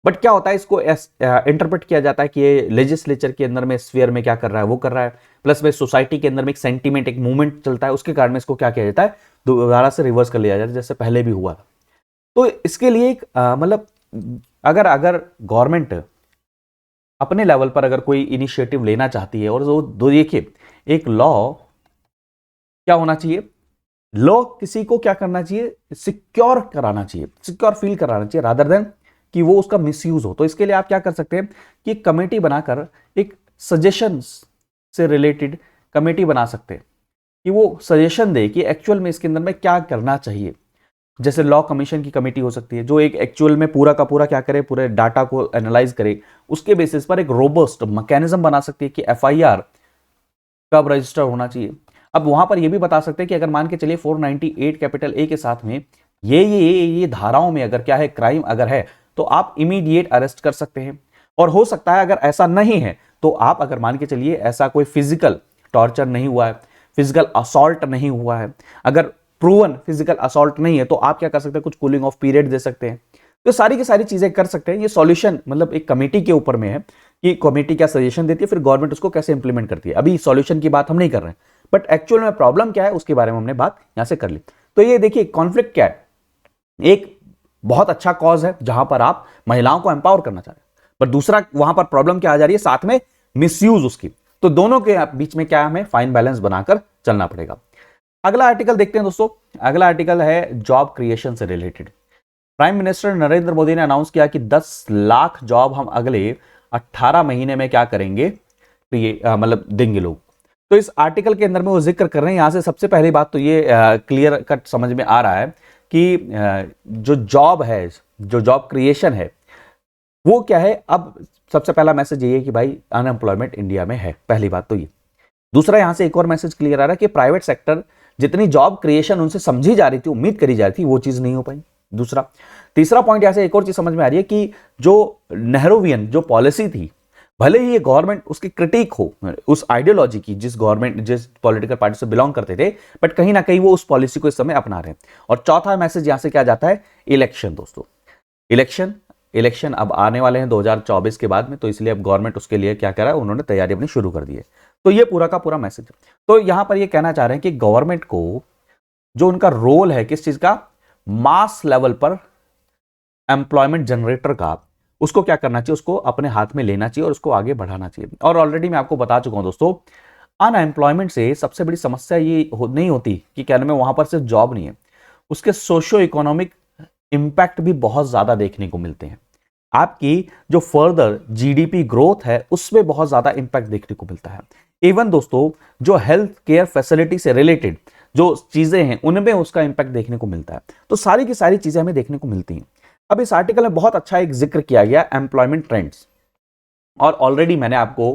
बट क्या होता है, इसको इंटरप्रेट किया जाता है कि ये लेजिस्लेचर के अंदर में, स्फीयर में क्या कर रहा है, वो कर रहा है, प्लस में सोसाइटी के अंदर में एक सेंटीमेंट, एक मूवमेंट चलता है, उसके कारण में इसको क्या किया जाता है, दोबारा से रिवर्स कर लिया जाता है, जैसे पहले भी हुआ था। तो इसके लिए एक मतलब अगर गवर्नमेंट अपने लेवल पर अगर कोई इनिशिएटिव लेना चाहती है, और वो देखिए एक लॉ क्या होना चाहिए, लॉ किसी को क्या करना चाहिए, सिक्योर कराना चाहिए, सिक्योर फील कराना चाहिए, रादर देन कि वो उसका मिसयूज हो। तो इसके लिए आप क्या कर सकते हैं कि कमेटी बनाकर एक सजेशंस से रिलेटेड कमेटी बना सकते हैं कि वो सजेशन दे कि एक्चुअल में इसके अंदर में क्या करना चाहिए। जैसे लॉ कमीशन की कमेटी हो सकती है जो एक एक्चुअल में पूरा का पूरा क्या करे, पूरे डाटा को एनालाइज करे, उसके बेसिस पर एक रोबस्ट मैकेनिज्म बना सकती है कि एफआईआर कब रजिस्टर होना चाहिए। अब वहां पर यह भी बता सकते हैं कि अगर मान के चलिए 498 कैपिटल ए के साथ में ये धाराओं में अगर क्या है, क्राइम अगर है, तो आप इमीडिएट अरेस्ट कर सकते हैं। और हो सकता है अगर ऐसा नहीं है तो आप अगर मान के चलिए ऐसा कोई फिजिकल टॉर्चर नहीं हुआ है, फिजिकल असॉल्ट नहीं हुआ है, अगर प्रूवन फिजिकल असॉल्ट नहीं है, तो आप क्या कर सकते हैं, कुछ कूलिंग ऑफ पीरियड दे सकते हैं। तो सारी की सारी चीजें कर सकते हैं। ये सॉल्यूशन मतलब एक कमेटी के ऊपर में है कि कमेटी क्या सजेशन देती है, फिर गवर्नमेंट उसको कैसे इंप्लीमेंट करती है। अभी सॉल्यूशन की बात हम नहीं कर रहे हैं, बट एक्चुअल में प्रॉब्लम क्या है उसके बारे में हमने बात यहां से कर ली। तो ये देखिए कॉन्फ्लिक्ट क्या है, एक बहुत अच्छा कॉज है जहां पर आप महिलाओं को एम्पावर करना चाह रहे हैं, पर दूसरा वहां पर प्रॉब्लम क्या आ जा रही है, साथ में मिसयूज उसकी। तो दोनों के बीच में क्या हमें फाइन बैलेंस बनाकर चलना पड़ेगा। अगला आर्टिकल देखते हैं दोस्तों। अगला आर्टिकल है जॉब क्रिएशन से related. Prime minister Narendra Modi ने अनाउंस किया कि 10 लाख जॉब हम अगले 18 महीने में क्या करेंगे, मतलब देंगे लोग। तो इस आर्टिकल के अंदर में वो जिक्र कर रहे हैं। यहां से सबसे पहली बात तो ये क्लियर कट समझ में आ रहा है कि जो जॉब है, जो जॉब क्रिएशन है वो क्या है। अब सबसे पहला मैसेज ये है कि भाई अनएम्प्लॉयमेंट इंडिया में है, पहली बात तो ये। दूसरा यहां से एक और मैसेज क्लियर आ रहा है कि प्राइवेट सेक्टर जितनी जॉब क्रिएशन उनसे समझी जा रही थी, उम्मीद करी जा रही थी, वो चीज नहीं हो पाई। दूसरा, तीसरा पॉइंट यहां से एक और चीज समझ में आ रही है कि जो नेहरूवियन जो पॉलिसी थी, भले ही ये गवर्नमेंट उसकी क्रिटिक हो उस आइडियोलॉजी की, जिस गवर्नमेंट जिस पॉलिटिकल पार्टी से बिलोंग करते थे, बट कहीं ना कहीं वो उस पॉलिसी को इस समय अपना रहे हैं। और चौथा मैसेज यहां से क्या जाता है, इलेक्शन दोस्तों। इलेक्शन अब आने वाले हैं 2024 के बाद में, तो इसलिए अब गवर्नमेंट उसके लिए क्या कर रहा है, उन्होंने तैयारी अपनी शुरू कर दी है। तो ये पूरा का पूरा मैसेज। तो यहां पर ये कहना चाह रहे हैं कि गवर्नमेंट को जो उनका रोल है किस चीज का, मास लेवल पर एम्प्लॉयमेंट जनरेटर का, उसको क्या करना चाहिए, उसको अपने हाथ में लेना चाहिए और उसको आगे बढ़ाना चाहिए। और ऑलरेडी मैं आपको बता चुका हूं दोस्तों, अनएम्प्लॉयमेंट से सबसे बड़ी समस्या ये नहीं होती कि क्या नाम है, वहां पर सिर्फ जॉब नहीं है, उसके सोशो इकोनॉमिक इंपैक्ट भी बहुत ज्यादा देखने को मिलते हैं। आपकी जो फर्दर जीडीपी ग्रोथ है उसमें बहुत ज्यादा इंपैक्ट देखने को मिलता है। इवन दोस्तों जो हेल्थ केयर फैसिलिटी से रिलेटेड जो चीजें हैं उनमें उसका इंपैक्ट देखने को मिलता है। तो सारी की सारी चीजें हमें देखने को मिलती हैं। अब इस आर्टिकल में बहुत अच्छा एक जिक्र किया गया एम्प्लॉयमेंट ट्रेंड्स, और ऑलरेडी मैंने आपको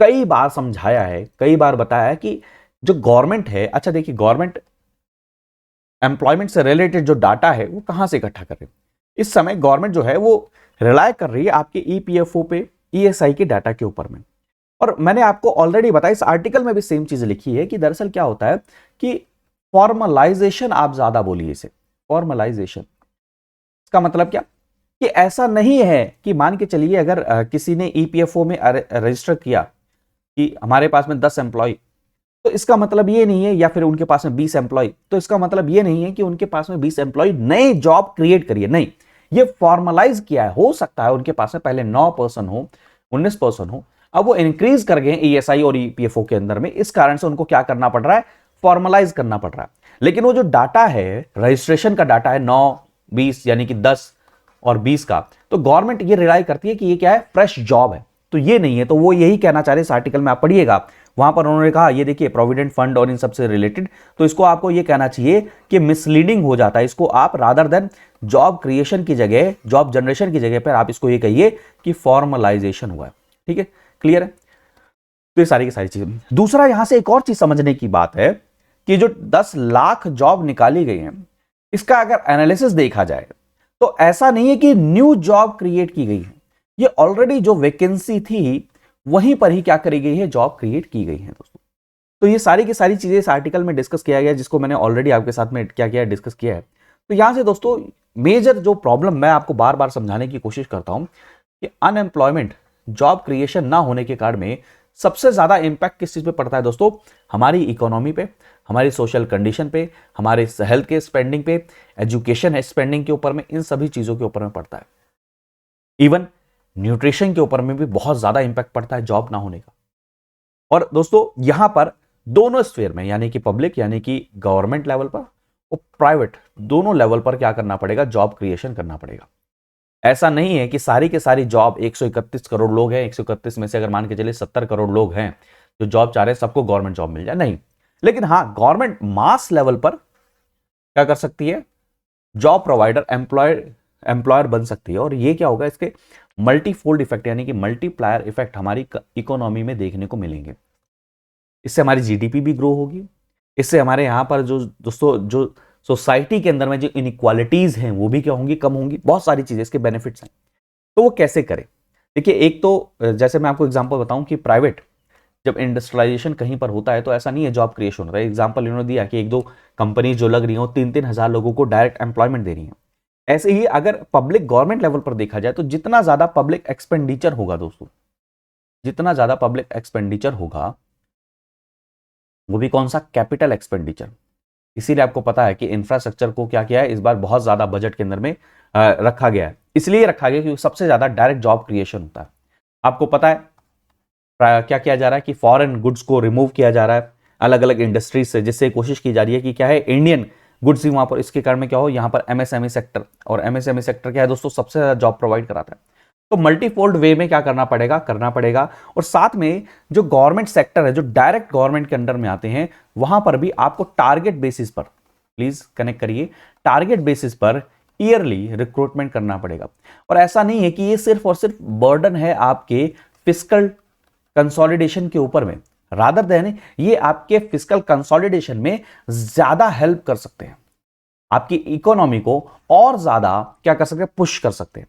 कई बार समझाया है, कई बार बताया है कि जो गवर्नमेंट है, अच्छा देखिए गवर्नमेंट एम्प्लॉयमेंट से रिलेटेड जो डाटा है वो कहां से इकट्ठा कर रही है। इस समय गवर्नमेंट जो है वो रिलाय कर रही है आपके ईपीएफओ पे, ईएसआई के डाटा के ऊपर में। और मैंने आपको ऑलरेडी बताया, इस आर्टिकल में भी सेम चीज लिखी है कि दरअसल क्या होता है कि फॉर्मलाइजेशन, आप ज्यादा बोलिए इसे फॉर्मलाइजेशन। इसका मतलब क्या कि ऐसा नहीं है कि मान के चलिए अगर किसी ने ईपीएफओ में रजिस्टर किया कि हमारे पास में 10 एम्प्लॉय, तो इसका मतलब ये नहीं है, या फिर उनके पास में 20 एम्प्लॉय, तो इसका मतलब ये नहीं है कि उनके पास में 20 एम्प्लॉय नए जॉब क्रिएट करिए, नहीं, ये फॉर्मलाइज किया है। हो सकता है उनके पास में पहले 9 पर्सन हो, 19 पर्सन हो, अब वो इंक्रीज कर गए ईएसआई और ईपीएफओ के अंदर में, इस कारण से उनको क्या करना पड़ रहा है, फॉर्मलाइज करना पड़ रहा है। लेकिन वो जो डाटा है, रजिस्ट्रेशन का डाटा है 9, 20 यानी कि 10 और 20 का, तो गवर्नमेंट ये रिलाई करती है कि ये क्या है, फ्रेश जॉब है, तो ये नहीं है। तो वो यही कहना चाह रहे इस आर्टिकल में, आप पढ़िएगा, वहां पर उन्होंने कहा ये देखिए प्रोविडेंट फंड और इन सबसे रिलेटेड, तो इसको आपको ये कहना चाहिए कि मिसलीडिंग हो जाता है। इसको आप रादर देन जॉब क्रिएशन की जगह, जॉब जनरेशन की जगह पर आप इसको ये कहिए कि फॉर्मलाइजेशन हुआ है। ठीक है, क्लियर है। तो ये सारी की सारी चीजें। दूसरा यहां से एक और चीज समझने की बात है कि जो 10 लाख जॉब निकाली गई है, इसका अगर एनालिसिस देखा जाए तो ऐसा नहीं है कि न्यू जॉब क्रिएट की गई है, ये ऑलरेडी जो वैकेंसी थी वहीं पर ही क्या करी गई है, जॉब क्रिएट की गई है दोस्तों। तो ये सारी की सारी चीजें इस आर्टिकल में डिस्कस किया गया, जिसको मैंने ऑलरेडी आपके साथ में क्या किया है, डिस्कस किया है। तो यहां से दोस्तों मेजर जो प्रॉब्लम मैं आपको बार बार समझाने की कोशिश करता हूं कि अनएम्प्लॉयमेंट, जॉब क्रिएशन ना होने के कारण में सबसे ज्यादा इंपैक्ट किस चीज पे पड़ता है दोस्तों, हमारी इकोनॉमी पे, हमारी सोशल कंडीशन पे, हमारे हेल्थ के स्पेंडिंग पे, एजुकेशन है स्पेंडिंग के ऊपर में, इन सभी चीजों के ऊपर में पड़ता है। इवन न्यूट्रिशन के ऊपर में भी बहुत ज्यादा इंपैक्ट पड़ता है जॉब ना होने का। और दोस्तों यहां पर दोनों स्फीयर में, यानी कि पब्लिक यानी कि गवर्नमेंट लेवल पर और प्राइवेट दोनों लेवल पर क्या करना पड़ेगा, जॉब क्रिएशन करना पड़ेगा। ऐसा नहीं है कि सारी के सारी जॉब, 131 करोड़ लोग हैं, 131 में से अगर मान के चलिए 70 करोड़ लोग हैं जो जॉब चाह रहे हैं, सबको गवर्नमेंट जॉब मिल जाए, नहीं। लेकिन हाँ, गवर्नमेंट मास लेवल पर क्या कर सकती है, जॉब प्रोवाइडर एम्प्लॉयर बन सकती है। और ये क्या होगा, इसके मल्टीफोल्ड इफेक्ट यानी कि मल्टीप्लायर इफेक्ट हमारी इकोनॉमी में देखने को मिलेंगे। इससे हमारी जीडीपी भी ग्रो होगी, इससे हमारे यहाँ पर जो दोस्तों जो सोसाइटी के अंदर में जो इनइक्वालिटीज हैं वो भी क्या होंगी, कम होंगी। बहुत सारी चीजें इसके बेनिफिट्स हैं। तो वो कैसे करें? देखिए, एक तो जैसे मैं आपको एग्जांपल बताऊं कि प्राइवेट जब इंडस्ट्रियलाइजेशन कहीं पर होता है तो ऐसा नहीं है जॉब क्रिएशन होता है। एग्जांपल इन्होंने दिया कि एक दो कंपनी जो लग रही हो 3-3 हज़ार लोगों को डायरेक्ट एम्प्लॉयमेंट दे रही है। ऐसे ही अगर पब्लिक गवर्नमेंट लेवल पर देखा जाए तो जितना ज्यादा पब्लिक एक्सपेंडिचर होगा दोस्तों, जितना ज्यादा पब्लिक एक्सपेंडिचर होगा वो भी कौन सा, कैपिटल एक्सपेंडिचर। इसीलिए आपको पता है कि इंफ्रास्ट्रक्चर को क्या किया है इस बार बहुत ज्यादा बजट के अंदर में रखा गया है। इसलिए रखा गया क्योंकि सबसे ज्यादा डायरेक्ट जॉब क्रिएशन होता है। आपको पता है क्या किया जा रहा है कि फॉरेन गुड्स को रिमूव किया जा रहा है अलग अलग इंडस्ट्रीज से, जिससे कोशिश की जा रही है कि क्या है इंडियन गुड्स ही वहां पर, इसके कारण में क्या हो, यहां पर एमएसएमई सेक्टर, और एमएसएमई सेक्टर क्या है दोस्तों, सबसे ज्यादा जॉब प्रोवाइड कराता है। तो मल्टीफोल्ड वे में क्या करना पड़ेगा। और साथ में जो गवर्नमेंट सेक्टर है, जो डायरेक्ट गवर्नमेंट के अंडर में आते हैं, वहां पर भी आपको टारगेट बेसिस पर, प्लीज कनेक्ट करिए, टारगेट बेसिस पर ईयरली रिक्रूटमेंट करना पड़ेगा। और ऐसा नहीं है कि ये सिर्फ और सिर्फ बर्डन है आपके फिस्कल कंसोलिडेशन के ऊपर में, रादर देन ये आपके फिस्कल कंसोलिडेशन में ज्यादा हेल्प कर सकते हैं, आपकी इकोनॉमी को और ज्यादा क्या कर सकते हैं, पुश कर सकते हैं।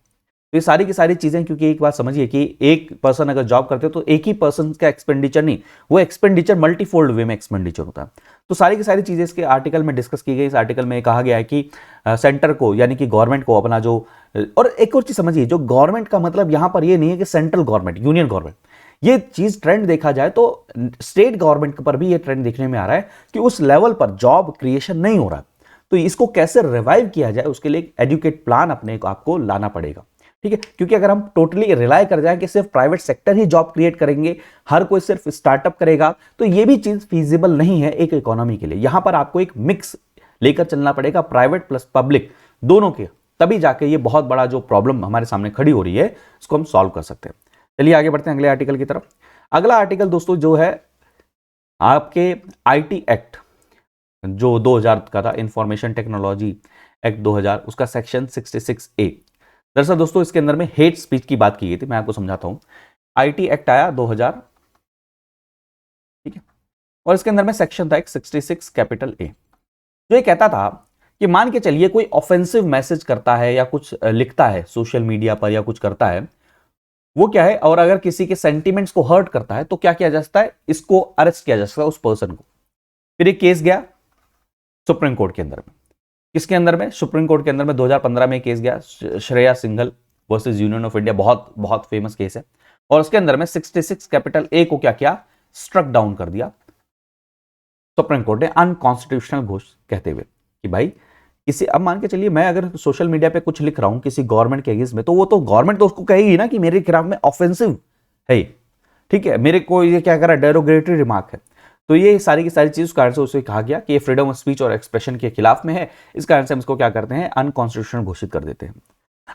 तो ये सारी की सारी चीजें, क्योंकि एक बात समझिए कि एक पर्सन अगर जॉब करते हो तो एक ही पर्सन का एक्सपेंडिचर नहीं, वो एक्सपेंडिचर मल्टीफोल्ड वे में एक्सपेंडिचर होता है। तो सारी की सारी चीजें इसके आर्टिकल में डिस्कस की गई। इस आर्टिकल में कहा गया है कि सेंटर को यानी कि गवर्नमेंट को अपना जो, और एक और चीज समझिए, जो गवर्नमेंट का मतलब यहां पर ये नहीं है कि सेंट्रल गवर्नमेंट, यूनियन गवर्नमेंट। ये चीज ट्रेंड देखा जाए तो स्टेट गवर्नमेंट पर भी ये ट्रेंड देखने में आ रहा है कि उस लेवल पर जॉब क्रिएशन नहीं हो रहा। तो इसको कैसे रिवाइव किया जाए, उसके लिए एक एजुकेट प्लान अपने को आपको लाना पड़ेगा। ठीक है, क्योंकि अगर हम टोटली रिलाय कर जाए कि सिर्फ प्राइवेट सेक्टर ही जॉब क्रिएट करेंगे, हर कोई सिर्फ स्टार्टअप करेगा, तो ये भी चीज फीजिबल नहीं है एक इकोनॉमी के लिए। यहां पर आपको एक मिक्स लेकर चलना पड़ेगा, प्राइवेट प्लस पब्लिक दोनों के, तभी जाके ये बहुत बड़ा जो प्रॉब्लम हमारे सामने खड़ी हो रही है इसको हम सॉल्व कर सकते हैं। चलिए आगे बढ़ते हैं अगले आर्टिकल की तरफ। अगला आर्टिकल दोस्तों जो है आपके आईटी एक्ट जो 2000 का था, इंफॉर्मेशन टेक्नोलॉजी एक्ट 2000, उसका सेक्शन 66A। दरअसल दोस्तों इसके अंदर में हेट स्पीच की बात की गई थी, मैं आपको समझाता हूं। आईटी एक्ट आया 2000, ठीक है, और इसके अंदर में सेक्शन था एक 66 कैपिटल ए, जो ये कहता था कि मान के चलिए कोई ऑफेंसिव मैसेज करता है या कुछ लिखता है सोशल मीडिया पर या कुछ करता है, वो क्या है, और अगर किसी के सेंटिमेंट्स को हर्ट करता है तो क्या किया जा सकता है, इसको अरेस्ट किया जा सकता है उस पर्सन को। फिर एक केस गया सुप्रीम कोर्ट के अंदर में, किसके अंदर में, सुप्रीम कोर्ट के अंदर में 2015 में केस गया, Shreya Singhal versus union of India, बहुत बहुत फेमस केस है। और उसके अंदर में 66 कैपिटल ए को क्या किया, स्ट्रक डाउन कर दिया सुप्रीम कोर्ट ने अनकॉन्स्टिट्यूशनल घोषित कहते हुए कि भाई किसी, अब मान के चलिए मैं अगर सोशल मीडिया पे कुछ लिख रहा हूं किसी गवर्नमेंट के अगेंस्ट में, तो वो तो गवर्नमेंट तो उसको कहेगी ना कि मेरे खिलाफ में ऑफेंसिव है, ठीक है, मेरे को ये क्या कर रहा है, डेरोगेटरी रिमार्क है। तो ये सारी की सारी चीज उस कारण से उसे कहा गया कि ये फ्रीडम ऑफ स्पीच और एक्सप्रेशन के खिलाफ में है, इस कारण से हम इसको क्या करते हैं, अनकॉन्स्टिट्यूशनल घोषित कर देते हैं।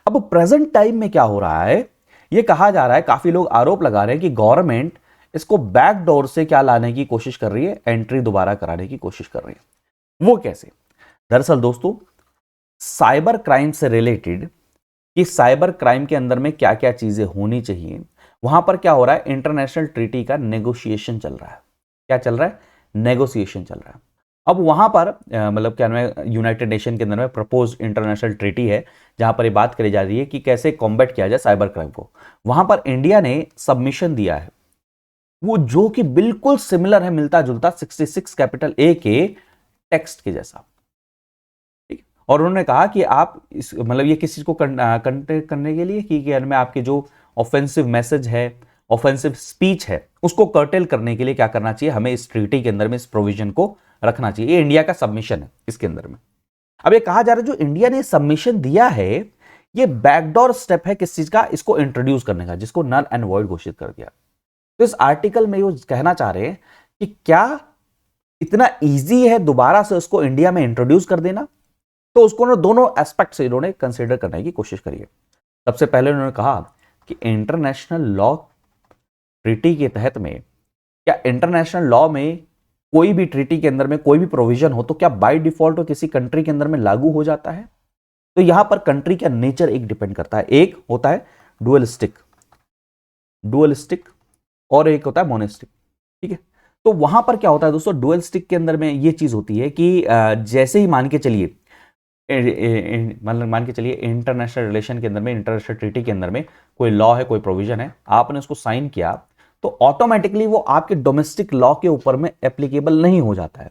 अब प्रेजेंट टाइम में क्या हो रहा है, ये कहा जा रहा है, काफी लोग आरोप लगा रहे हैं कि गवर्नमेंट इसको बैक डोर से क्या लाने की कोशिश कर रही है, एंट्री दोबारा कराने की कोशिश कर रही है। वो कैसे? दरअसल दोस्तों साइबर क्राइम से रिलेटेड, कि साइबर क्राइम के अंदर में क्या क्या चीजें होनी चाहिए, वहां पर क्या हो रहा है, इंटरनेशनल ट्रीटी का नेगोशिएशन चल रहा है। क्या चल रहा है, नेगोशिएशन चल रहा है। अब वहां पर मतलब क्या नाम है, यूनाइटेड नेशन के अंदर में प्रपोज इंटरनेशनल ट्रीटी है जहां पर ये बात करी जा रही है कि कैसे कॉम्बैट किया जाए साइबर क्राइम को। वहां पर इंडिया ने सबमिशन दिया है, वो जो कि बिल्कुल सिमिलर है, मिलता जुलता 66 कैपिटल ए के टेक्स्ट के जैसा। ठीक, और उन्होंने कहा कि आप इस मतलब ये किस चीज को कंटेक्ट करने के लिए कि में आपके जो ऑफेंसिव मैसेज है, ऑफेंसिव स्पीच है, उसको कर्टेल करने के लिए क्या करना चाहिए, हमें इस ट्रीटी के अंदर में इस प्रोविजन को रखना चाहिए। ये इंडिया का सबमिशन है इसके अंदर में। अब ये कहा जा रहा है जो इंडिया ने सबमिशन दिया है ये बैकडोर स्टेप है किस चीज का, इसको इंट्रोड्यूस करने का, जिसको नल एंड वॉइड घोषित कर दिया। तो इस आर्टिकल में ये कहना चाह रहे हैं कि क्या इतना इजी है दोबारा से उसको इंडिया में इंट्रोड्यूस कर देना। तो उसको दोनों एस्पेक्ट से इन्होंने कंसिडर करने की कोशिश करी है। सबसे पहले उन्होंने कहा कि इंटरनेशनल लॉ ट्रीटी के तहत में, क्या इंटरनेशनल लॉ में कोई भी ट्रीटी के अंदर में कोई भी प्रोविजन हो तो क्या बाय डिफॉल्ट किसी कंट्री के अंदर में लागू हो जाता है? तो यहां पर कंट्री का नेचर एक डिपेंड करता है, एक होता है डुअलिस्टिक और एक होता है मोनेस्टिक, ठीक है। तो वहां पर क्या होता है दोस्तों, डुअलिस्टिक के अंदर में ये चीज होती है कि जैसे ही मान के चलिए मतलब मान के चलिए इंटरनेशनल रिलेशन के अंदर में, इंटरनेशनल ट्रीटी के अंदर में कोई लॉ है, कोई प्रोविजन है, आपने उसको साइन किया तो ऑटोमेटिकली वो आपके डोमेस्टिक लॉ के ऊपर में एप्लीकेबल नहीं हो जाता है।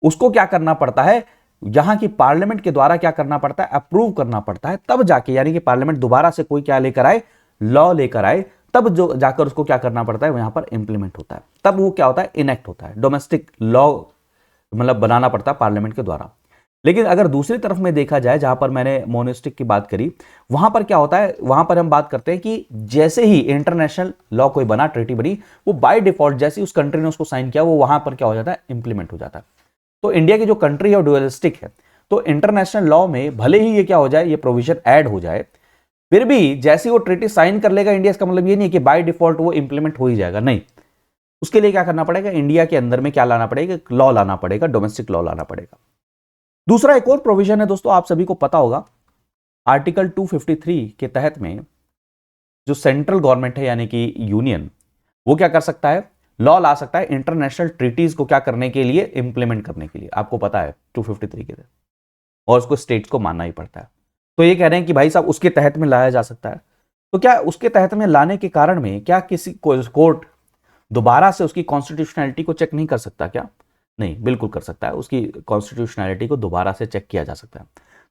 उसको क्या करना पड़ता है, यहां की पार्लियामेंट के द्वारा क्या करना पड़ता है, अप्रूव करना पड़ता है, तब जाके, यानी कि पार्लियामेंट दोबारा से कोई क्या लेकर आए, लॉ लेकर आए, तब जो जाकर उसको क्या करना पड़ता है, यहां पर इंप्लीमेंट होता है, तब वो क्या होता है, इनेक्ट होता है, डोमेस्टिक लॉ मतलब बनाना पड़ता है पार्लियामेंट के द्वारा। लेकिन अगर दूसरी तरफ में देखा जाए, जहां पर मैंने मोनेस्टिक की बात करी, वहां पर क्या होता है, वहां पर हम बात करते हैं कि जैसे ही इंटरनेशनल लॉ कोई बना, ट्रीटी बनी, वो बाय डिफॉल्ट जैसे ही उस कंट्री ने उसको साइन किया, वो वहां पर क्या हो जाता है, इंप्लीमेंट हो जाता है। तो इंडिया की जो कंट्री है वो डुअलिस्टिक है, तो इंटरनेशनल लॉ में भले ही ये क्या हो जाए, ये प्रोविजन ऐड हो जाए, फिर भी जैसे वो ट्रीटी साइन कर लेगा इंडिया, इसका मतलब ये नहीं है कि बाय डिफॉल्ट वो इंप्लीमेंट हो ही जाएगा, नहीं। उसके लिए क्या करना पड़ेगा, इंडिया के अंदर में क्या लाना पड़ेगा, लॉ लाना पड़ेगा, डोमेस्टिक लॉ लाना पड़ेगा। दूसरा एक और प्रोविजन है दोस्तों, आप सभी को पता होगा, आर्टिकल 253 के तहत में जो सेंट्रल गवर्नमेंट है यानी कि यूनियन, वो क्या कर सकता है, लॉ ला सकता है इंटरनेशनल ट्रीटीज को क्या करने के लिए, इंप्लीमेंट करने के लिए। आपको पता है 253 के तहत, और उसको स्टेट्स को मानना ही पड़ता है। तो ये कह रहे हैं कि भाई साहब उसके तहत में लाया जा सकता है। तो क्या उसके तहत में लाने के कारण में क्या किसी कोर्ट दोबारा से उसकी कॉन्स्टिट्यूशनैलिटी को चेक नहीं कर सकता क्या? नहीं, बिल्कुल कर सकता है, उसकी कॉन्स्टिट्यूशनैलिटी को दोबारा से चेक किया जा सकता है।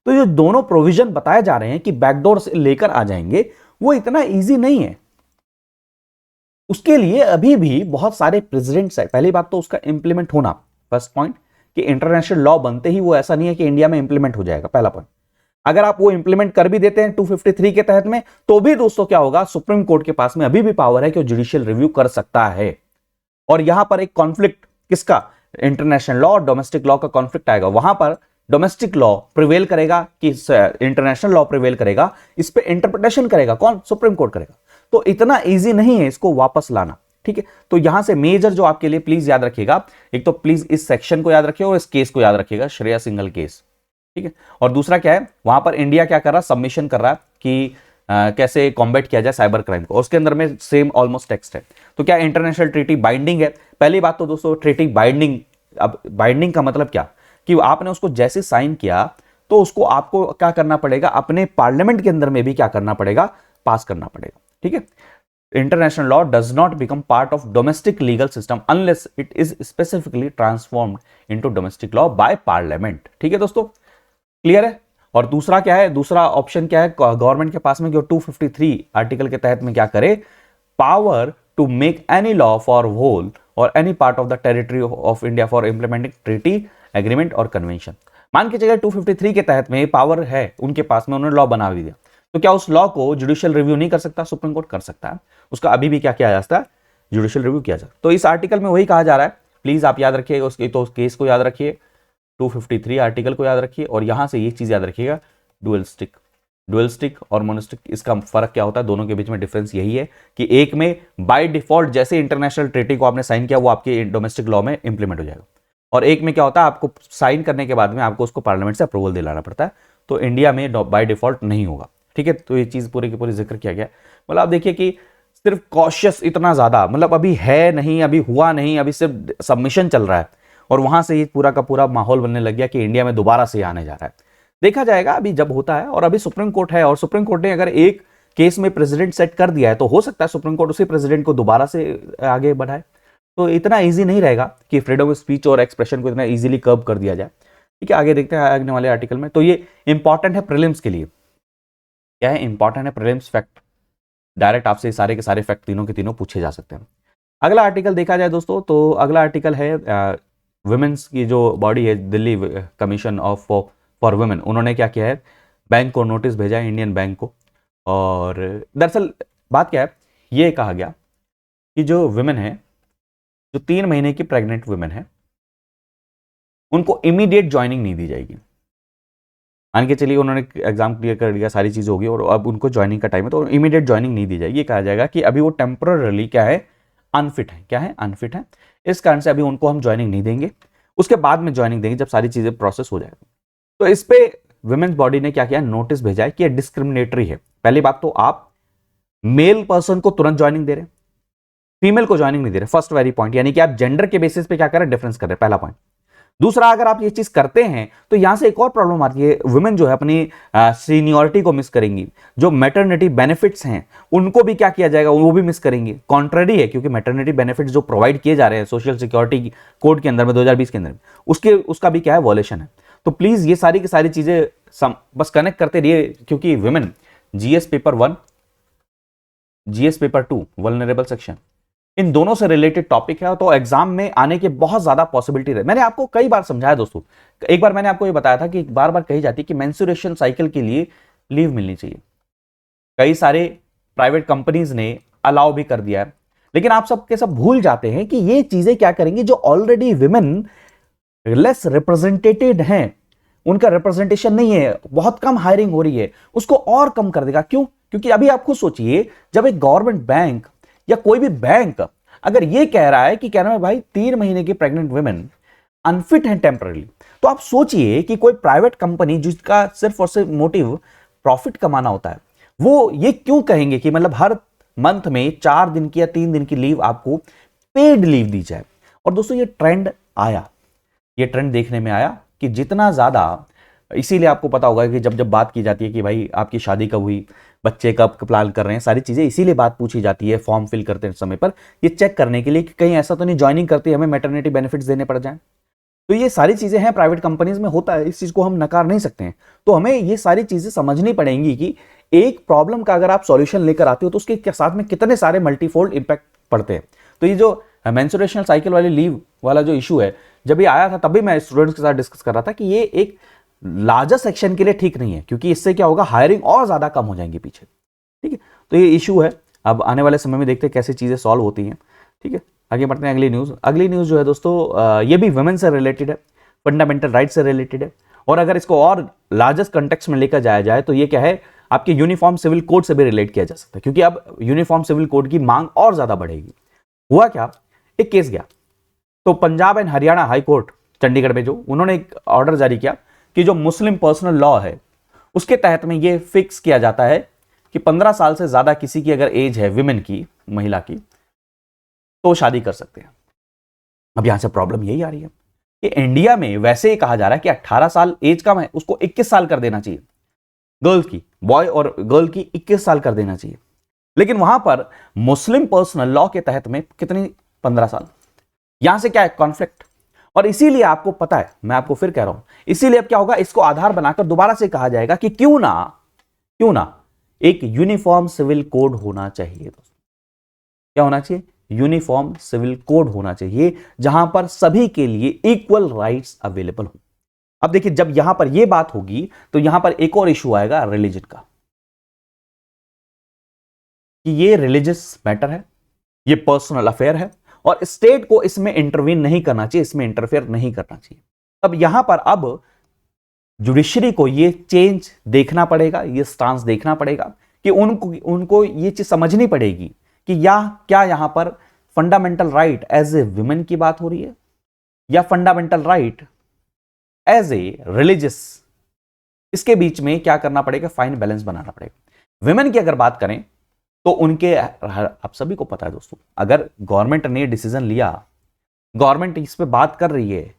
तो ये दोनों प्रोविजन बताए जा रहे हैं कि बैकडोर से लेकर आ जाएंगे, वो इतना ईजी नहीं है। उसके लिए अभी भी बहुत सारे प्रेसिडेंट्स है। पहली बात तो उसका इंप्लीमेंट होना, फर्स्ट पॉइंट, कि इंटरनेशनल लॉ बनते ही वो ऐसा नहीं है कि इंडिया में इंप्लीमेंट हो जाएगा, पहला पॉइंट। अगर आप वो इंप्लीमेंट कर भी देते हैं 253 के तहत में, तो भी दोस्तों क्या होगा, सुप्रीम कोर्ट के पास में अभी भी पावर है कि वो जुडिशियल रिव्यू कर सकता है। और यहां पर एक कॉन्फ्लिक्ट किसका, इंटरनेशनल लॉ और डोमेस्टिक लॉ का कॉन्फ्लिक्ट आएगा। वहां पर डोमेस्टिक लॉ प्रिवेल करेगा कि इंटरनेशनल लॉ प्रिवेल करेगा, इस पे इंटरप्रिटेशन करेगा कौन, सुप्रीम कोर्ट करेगा। तो इतना इजी नहीं है इसको वापस लाना, ठीक है। तो यहां से मेजर जो आपके लिए प्लीज याद रखिएगा, एक तो प्लीज इस सेक्शन को याद रखिएगा और इस केस को याद रखिएगा, श्रेया सिंघल केस, ठीक है। और दूसरा क्या है, वहां पर इंडिया क्या कर रहा है, सबमिशन कर रहा है कि कैसे कॉम्बैट किया जाए साइबर क्राइम को, और उसके अंदर में सेम ऑलमोस्ट टेक्स्ट है। तो क्या इंटरनेशनल ट्रीटी बाइंडिंग है? पहली बात तो दोस्तों ट्रीटी बाइंडिंग, अब बाइंडिंग का मतलब क्या, कि आपने उसको जैसे साइन किया तो उसको आपको क्या करना पड़ेगा, अपने पार्लियामेंट के अंदर में भी क्या करना पड़ेगा, पास करना पड़ेगा, ठीक है। International law does not become part of domestic legal system unless it is specifically transformed into domestic law by parliament, ठीक है दोस्तों, क्लियर है। और दूसरा क्या है, दूसरा ऑप्शन क्या है गवर्नमेंट के पास में, जो 253 आर्टिकल के तहत में क्या करे, power to make any law for whole और any part of the territory of India for implementing treaty, agreement और कन्वेंशन। मान के चलिए 253 के तहत में पावर है उनके पास में, उन्होंने लॉ बना भी दिया, तो क्या उस लॉ को जुडिशियल रिव्यू नहीं कर सकता? सुप्रीम कोर्ट कर सकता है, उसका अभी भी क्या किया जा सकता है, जुडिशियल रिव्यू किया जा सकता है। तो इस आर्टिकल में वही कहा जा रहा है, प्लीज आप याद रखिएगा उसके, तो उस केस को याद रखिए, 253 आर्टिकल को याद रखिए, और यहां से ये चीज याद रखिएगा, डुअलिस्टिक और मोनेस्टिक, इसका फर्क क्या होता है, दोनों के बीच में डिफरेंस यही है कि एक में बाय डिफॉल्ट जैसे इंटरनेशनल ट्रीटी को आपने साइन किया वो आपके डोमेस्टिक लॉ में इंप्लीमेंट हो जाएगा, और एक में क्या होता है, आपको साइन करने के बाद में आपको उसको पार्लियामेंट से अप्रूवल दिलाना पड़ता है। तो इंडिया में बाय डिफॉल्ट नहीं होगा, ठीक है। तो ये चीज पूरी की पूरी जिक्र किया गया। मतलब आप देखिए कि सिर्फ कॉशियस इतना ज्यादा, मतलब अभी है नहीं, अभी हुआ नहीं, अभी सिर्फ सबमिशन चल रहा है, और वहां से ये पूरा का पूरा माहौल बनने लग गया कि इंडिया में दोबारा से आने जा रहा है। देखा जाएगा अभी जब होता है, और अभी सुप्रीम कोर्ट है, और सुप्रीम कोर्ट ने अगर एक केस में प्रेसिडेंट सेट कर दिया है तो हो सकता है सुप्रीम कोर्ट उसी प्रेसिडेंट को दोबारा से आगे बढ़ाए। तो इतना इजी नहीं रहेगा कि फ्रीडम ऑफ स्पीच और एक्सप्रेशन को इतना इजीली कर्ब कर दिया जाए, ठीक है। आगे देखते हैं आगे वाले आर्टिकल में। तो ये इंपॉर्टेंट है प्रीलिम्स के लिए, क्या है, इंपॉर्टेंट है प्रीलिम्स फैक्ट, डायरेक्ट आपसे सारे के सारे फैक्ट तीनों के तीनों पूछे जा सकते हैं। अगला आर्टिकल देखा जाए दोस्तों, तो अगला आर्टिकल है वुमेन्स की जो बॉडी है, Delhi commission of for women, उन्होंने क्या किया है, बैंक को नोटिस भेजा है, इंडियन बैंक को। और दरअसल बात क्या है, ये कहा गया कि जो वुमेन है, जो 3 महीने की प्रेग्नेंट वुमेन है, उनको इमीडिएट ज्वाइनिंग नहीं दी जाएगी। मान के चलिए उन्होंने एग्जाम क्लियर कर लिया, सारी चीज होगी, और अब उनको ज्वाइनिंग का टाइम है, तो इमीडिएट ज्वाइनिंग नहीं दी जाएगी। ये कहा जाएगा कि अभी वो टेम्पररी क्या है, अनफिट है, क्या है, अनफिट है, इस कारण से अभी उनको हम ज्वाइनिंग नहीं देंगे, उसके बाद में ज्वाइनिंग देंगे जब सारी चीजें प्रोसेस हो जाएगी। तो इस पे विमेन्स बॉडी ने क्या किया, नोटिस भेजा है कि ये डिस्क्रिमिनेटरी है। पहली बात तो आप मेल पर्सन को तुरंत ज्वाइनिंग दे रहे, फीमेल को ज्वाइनिंग नहीं दे रहे, फर्स्ट वेरी पॉइंट, यानी कि आप जेंडर के बेसिस पे क्या कर रहे हैं, डिफरेंस कर रहे हैं, पहला पॉइंट। दूसरा, अगर आप ये चीज करते हैं तो यहां से एक और प्रॉब्लम आती है, वुमेन जो है अपनी सीनियरिटी को मिस करेंगी, जो मैटरनिटी बेनिफिट्स हैं उनको भी क्या किया जाएगा, वो भी मिस करेंगे। कॉन्ट्ररी है, क्योंकि मैटरनिटी बेनिफिट्स जो प्रोवाइड किए जा रहे हैं सोशल सिक्योरिटी कोड के अंदर में 2020 के अंदर में, उसका भी क्या है, वॉयलेशन है। तो प्लीज ये सारी की सारी चीजें बस कनेक्ट करते रहिए, क्योंकि women GS paper 1, GS paper 2 vulnerable section, इन दोनों से रिलेटेड टॉपिक है, तो एग्जाम में आने के बहुत ज्यादा पॉसिबिलिटी रहे। मैंने आपको कई बार समझाया दोस्तों, एक बार मैंने आपको ये बताया था कि बार बार कही जाती है कि मेंस्ट्रुएशन साइकिल के लिए लीव मिलनी चाहिए। कई सारे प्राइवेट कंपनीज ने अलाउ भी कर दिया है, लेकिन आप सब के सब भूल जाते हैं कि ये चीजें क्या करेंगी, जो ऑलरेडी विमेन लेस रिप्रेजेंटेटेड हैं, उनका रिप्रेजेंटेशन नहीं है, बहुत कम हायरिंग हो रही है, उसको और कम कर देगा। क्यों? क्योंकि अभी आप खुद सोचिए, जब एक गवर्नमेंट बैंक या कोई भी बैंक अगर ये कह रहा है कि कह रहा है भाई 3 महीने की प्रेग्नेंट वुमेन अनफिट है टेम्पररी, तो आप सोचिए कि कोई प्राइवेट कंपनी जिसका सिर्फ और सिर्फ मोटिव प्रॉफिट कमाना होता है, वो ये क्यों कहेंगे कि मतलब हर मंथ में 4 दिन की या 3 दिन की लीव आपको पेड लीव दी जाए। और दोस्तों ये ट्रेंड आया, ये ट्रेंड देखने में आया कि जितना ज्यादा, इसीलिए आपको पता होगा कि जब जब बात की जाती है कि भाई आपकी शादी कब हुई, बच्चे कब प्लान कर रहे हैं, सारी चीजें इसीलिए बात पूछी जाती है फॉर्म फिल करते समय पर, ये चेक करने के लिए कि कहीं ऐसा तो नहीं ज्वाइनिंग करते हमें मैटरनिटी बेनिफिट्स देने पड़ जाएं। तो ये सारी चीजें हैं, प्राइवेट कंपनीज में होता है, इस चीज को हम नकार नहीं सकते हैं। तो हमें ये सारी चीजें समझनी पड़ेंगी कि एक प्रॉब्लम का अगर आप सॉल्यूशन लेकर आते हो तो उसके साथ में कितने सारे मल्टीफोल्ड इंपैक्ट पड़ते हैं। तो ये जो मेंस्ट्रुएशनल साइकिल वाली लीव वाला जो इशू है, जब ये आया था तभी मैं स्टूडेंट्स के साथ डिस्कस कर रहा था कि ये एक लार्जर सेक्शन के लिए ठीक नहीं है, क्योंकि इससे क्या होगा, हायरिंग और ज्यादा कम हो जाएंगी पीछे। ठीक है, तो ये इशू है। अब आने वाले समय में देखते हैं कैसे चीजें सॉल्व होती हैं। ठीक है, आगे बढ़ते हैं। अगली न्यूज जो है दोस्तों, ये भी वुमेन से रिलेटेड है, फंडामेंटल राइट से रिलेटेड है, और अगर इसको और लार्जेस्ट कंटेक्स्ट में लेकर जाया जाए तो ये क्या है, आपके यूनिफॉर्म सिविल कोड से भी रिलेट किया जा सकता है, क्योंकि अब यूनिफॉर्म सिविल कोड की मांग और ज्यादा बढ़ेगी। हुआ क्या, एक केस गया तो Punjab and Haryana high court Chandigarh में, जो उन्होंने एक ऑर्डर जारी किया कि जो मुस्लिम पर्सनल लॉ है उसके तहत में ये फिक्स किया जाता है कि 15 साल से ज्यादा किसी की अगर एज है, विमेन की, महिला की, तो शादी कर सकते हैं। अब यहां से प्रॉब्लम यही आ रही है कि इंडिया में वैसे ही कहा जा रहा है कि 18 साल एज कम है, उसको 21 साल कर देना चाहिए, गर्ल्स की, बॉय और गर्ल की 21 साल कर देना चाहिए, लेकिन वहां पर मुस्लिम पर्सनल लॉ के तहत में कितनी, 15 साल। यहां से क्या है, कॉन्फ्लिक्ट। और इसीलिए आपको पता है, मैं आपको फिर कह रहा हूं, इसीलिए अब क्या होगा, इसको आधार बनाकर दोबारा से कहा जाएगा कि क्यों ना एक यूनिफॉर्म सिविल कोड होना चाहिए। दोस्तों क्या होना चाहिए, यूनिफॉर्म सिविल कोड होना चाहिए, जहां पर सभी के लिए इक्वल राइट्स अवेलेबल हो। अब देखिए, जब यहां पर यह बात होगी तो यहां पर एक और इशू आएगा रिलीजन का, कि ये रिलीजियस मैटर है, ये पर्सनल अफेयर है, और स्टेट को इसमें इंटरवीन नहीं करना चाहिए, इसमें इंटरफेयर नहीं करना चाहिए। अब यहां पर अब जुडिशरी को ये चेंज देखना पड़ेगा, ये स्टांस देखना पड़ेगा कि उनको ये चीज समझनी पड़ेगी कि क्या यहां पर fundamental right as a women की बात हो रही है, या fundamental right as a religious. इसके बीच में क्या करना पड़ेगा, फाइन बैलेंस बनाना पड़ेगा। विमेन की अगर बात करें तो उनके, आप सभी को पता है दोस्तों, अगर गवर्नमेंट ने डिसीजन लिया, गवर्नमेंट इस पे बात कर रही है,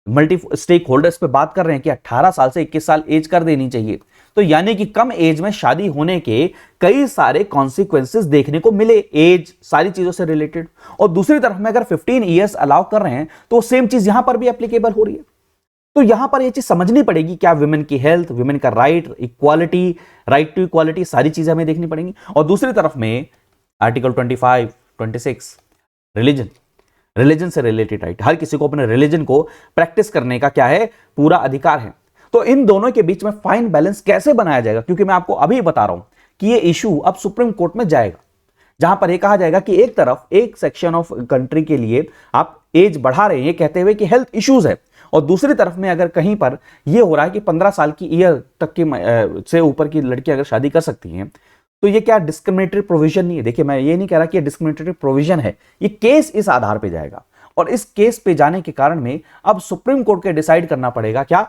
मल्टी स्टेक होल्डर्स पे बात कर रहे हैं कि 18 साल से 21 साल एज कर देनी चाहिए, तो यानी कि कम एज में शादी होने के कई सारे कॉन्सिक्वेंसेस देखने को मिले, एज सारी चीजों से रिलेटेड। और दूसरी तरफ में अगर 15 ईयर्स अलाउ कर रहे हैं तो सेम चीज यहां पर भी एप्लीकेबल हो रही है। तो यहां पर यह चीज समझनी पड़ेगी, क्या विमेन की हेल्थ, विमेन का right, equality, right to equality, सारी चीजें हमें देखनी पड़ेंगी। और दूसरी तरफ में आर्टिकल 25, 26 रिलीजन से रिलेटेड राइट, हर किसी को अपने रिलीजन को प्रैक्टिस करने का क्या है, पूरा अधिकार है। तो इन दोनों के बीच में फाइन बैलेंस कैसे बनाया जाएगा, क्योंकि मैं आपको अभी बता रहा हूं कि ये इशू अब सुप्रीम कोर्ट में जाएगा, जहां पर यह कहा जाएगा कि एक तरफ एक सेक्शन ऑफ कंट्री के लिए आप एज बढ़ा रहे हैं कहते हुए कि हेल्थ इश्यूज है, और दूसरी तरफ में अगर कहीं पर यह हो रहा है कि 15 साल की ईयर तक की से ऊपर की लड़की अगर शादी कर सकती हैं, तो ये क्या डिस्क्रिमिनेटरी प्रोविजन नहीं है। देखिए, मैं ये नहीं कह रहा कि ये डिस्क्रिमिनेटरी प्रोविजन है, ये केस इस आधार पे जाएगा, और इस केस पे जाने के कारण में अब सुप्रीम कोर्ट के डिसाइड करना पड़ेगा क्या,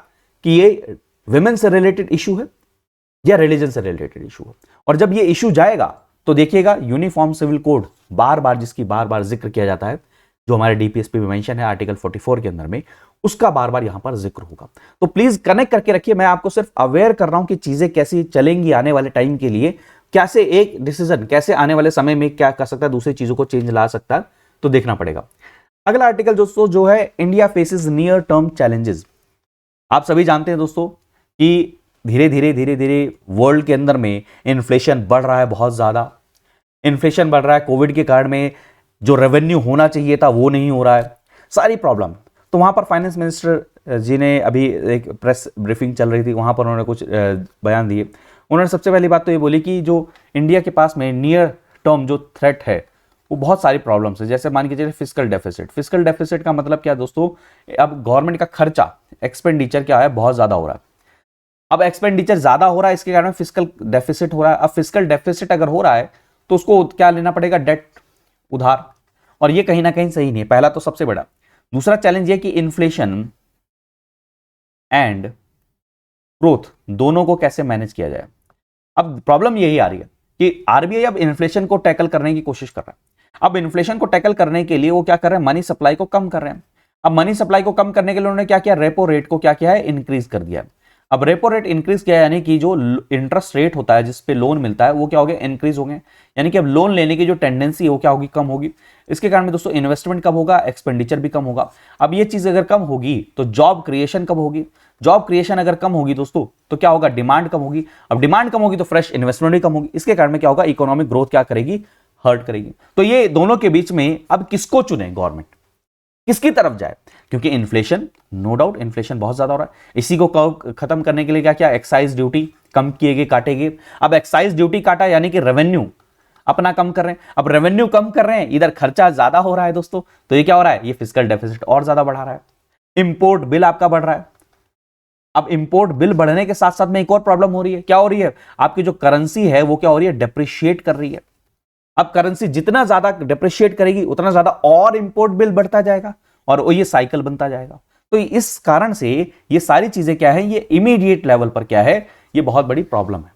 कि ये विमेन से रिलेटेड इशू है या रिलीजन से रिलेटेड इशू है। और जब ये इशू जाएगा तो देखिएगा यूनिफॉर्म सिविल कोड बार बार जिसकी बार बार जिक्र किया जाता है, जो हमारे डीपीएसपी में मेंशन है आर्टिकल 44 के अंदर में, उसका बार बार यहां पर जिक्र होगा। तो प्लीज कनेक्ट करके रखिए, मैं आपको सिर्फ अवेयर कर रहा हूं कि चीजें कैसी चलेंगी आने वाले टाइम के लिए, कैसे एक डिसीजन कैसे आने वाले समय में क्या कर सकता है, दूसरी चीजों को चेंज ला सकता है, तो देखना पड़ेगा। अगला आर्टिकल दोस्तों जो है India faces near term challenges. आप सभी जानते हैं दोस्तों कि धीरे धीरे वर्ल्ड के अंदर में इन्फ्लेशन बढ़ रहा है, बहुत ज्यादा इन्फ्लेशन बढ़ रहा है। कोविड के कारण में जो रेवेन्यू होना चाहिए था वो नहीं हो रहा है, सारी प्रॉब्लम। तो वहां पर फाइनेंस मिनिस्टर जी ने अभी एक प्रेस ब्रीफिंग चल रही थी, वहां पर उन्होंने कुछ बयान दिए। उन्होंने सबसे पहली बात तो ये बोली कि जो इंडिया के पास में नियर टर्म जो थ्रेट है वो बहुत सारी प्रॉब्लम्स है। जैसे मान के चलिए फिस्कल डेफिसिट। फिस्कल डेफिसिट का मतलब क्या दोस्तों, अब गवर्नमेंट का खर्चा एक्सपेंडिचर क्या है, बहुत ज्यादा हो रहा है। अब एक्सपेंडिचर ज्यादा हो रहा है, इसके कारण फिस्कल डेफिसिट हो रहा है। अब फिस्कल डेफिसिट अगर हो रहा है तो उसको क्या लेना पड़ेगा, डेट, उधार। और ये कहीं ना कहीं सही नहीं है, पहला तो सबसे बड़ा। दूसरा चैलेंज ये कि इन्फ्लेशन एंड ग्रोथ दोनों को कैसे मैनेज किया जाए। अब प्रॉब्लम यही आ रही है कि आरबीआई अब इन्फ्लेशन को टैकल करने की कोशिश कर रहा है। अब इन्फ्लेशन को टैकल करने के लिए वो क्या कर रहे हैं, मनी सप्लाई को कम कर रहे हैं। अब मनी सप्लाई को कम करने के लिए उन्होंने क्या किया, रेपो रेट को क्या किया है, इंक्रीज कर दिया है। अब रेपो रेट इंक्रीज किया यानी कि जो इंटरेस्ट रेट होता है जिस पे लोन मिलता है वो क्या हो गया, इंक्रीज हो गए। यानी कि अब लोन लेने की जो टेंडेंसी है वो क्या होगी, कम होगी। इसके कारण में दोस्तों इन्वेस्टमेंट कब होगा, एक्सपेंडिचर भी कम होगा। अब ये चीज अगर कम होगी तो जॉब क्रिएशन कब होगी, जॉब क्रिएशन अगर कम होगी दोस्तों तो क्या होगा, डिमांड कम होगी। अब डिमांड कम होगी तो फ्रेश इन्वेस्टमेंट भी कम होगी। इसके कारण में क्या होगा, इकोनॉमिक ग्रोथ क्या करेगी, हर्ट करेगी। तो ये दोनों के बीच में अब किसको चुने गवर्नमेंट, किसकी तरफ जाए, क्योंकि इन्फ्लेशन, नो डाउट इन्फ्लेशन बहुत ज्यादा हो रहा है। इसी को खत्म करने के लिए क्या क्या, एक्साइज ड्यूटी कम किए गए, काटे गए। अब एक्साइज ड्यूटी काटा यानी कि रेवेन्यू अपना कम कर रहे हैं। अब रेवेन्यू कम कर रहे हैं, इधर खर्चा ज्यादा हो रहा है दोस्तों, तो ये क्या हो रहा है, ये फिस्कल डेफिसिट और ज्यादा बढ़ा रहा है। इंपोर्ट बिल आपका बढ़ रहा है। अब इंपोर्ट बिल बढ़ने के साथ साथ में एक और प्रॉब्लम हो रही है, क्या हो रही है, आपकी जो करेंसी है वो क्या हो रही है, डेप्रिशिएट कर रही है। अब करेंसी जितना ज्यादा डेप्रिशिएट करेगी उतना ज्यादा और इंपोर्ट बिल बढ़ता जाएगा और ये साइकिल बनता जाएगा। तो इस कारण से ये सारी चीजें क्या है, ये इमीडिएट लेवल पर क्या है, ये बहुत बड़ी प्रॉब्लम है।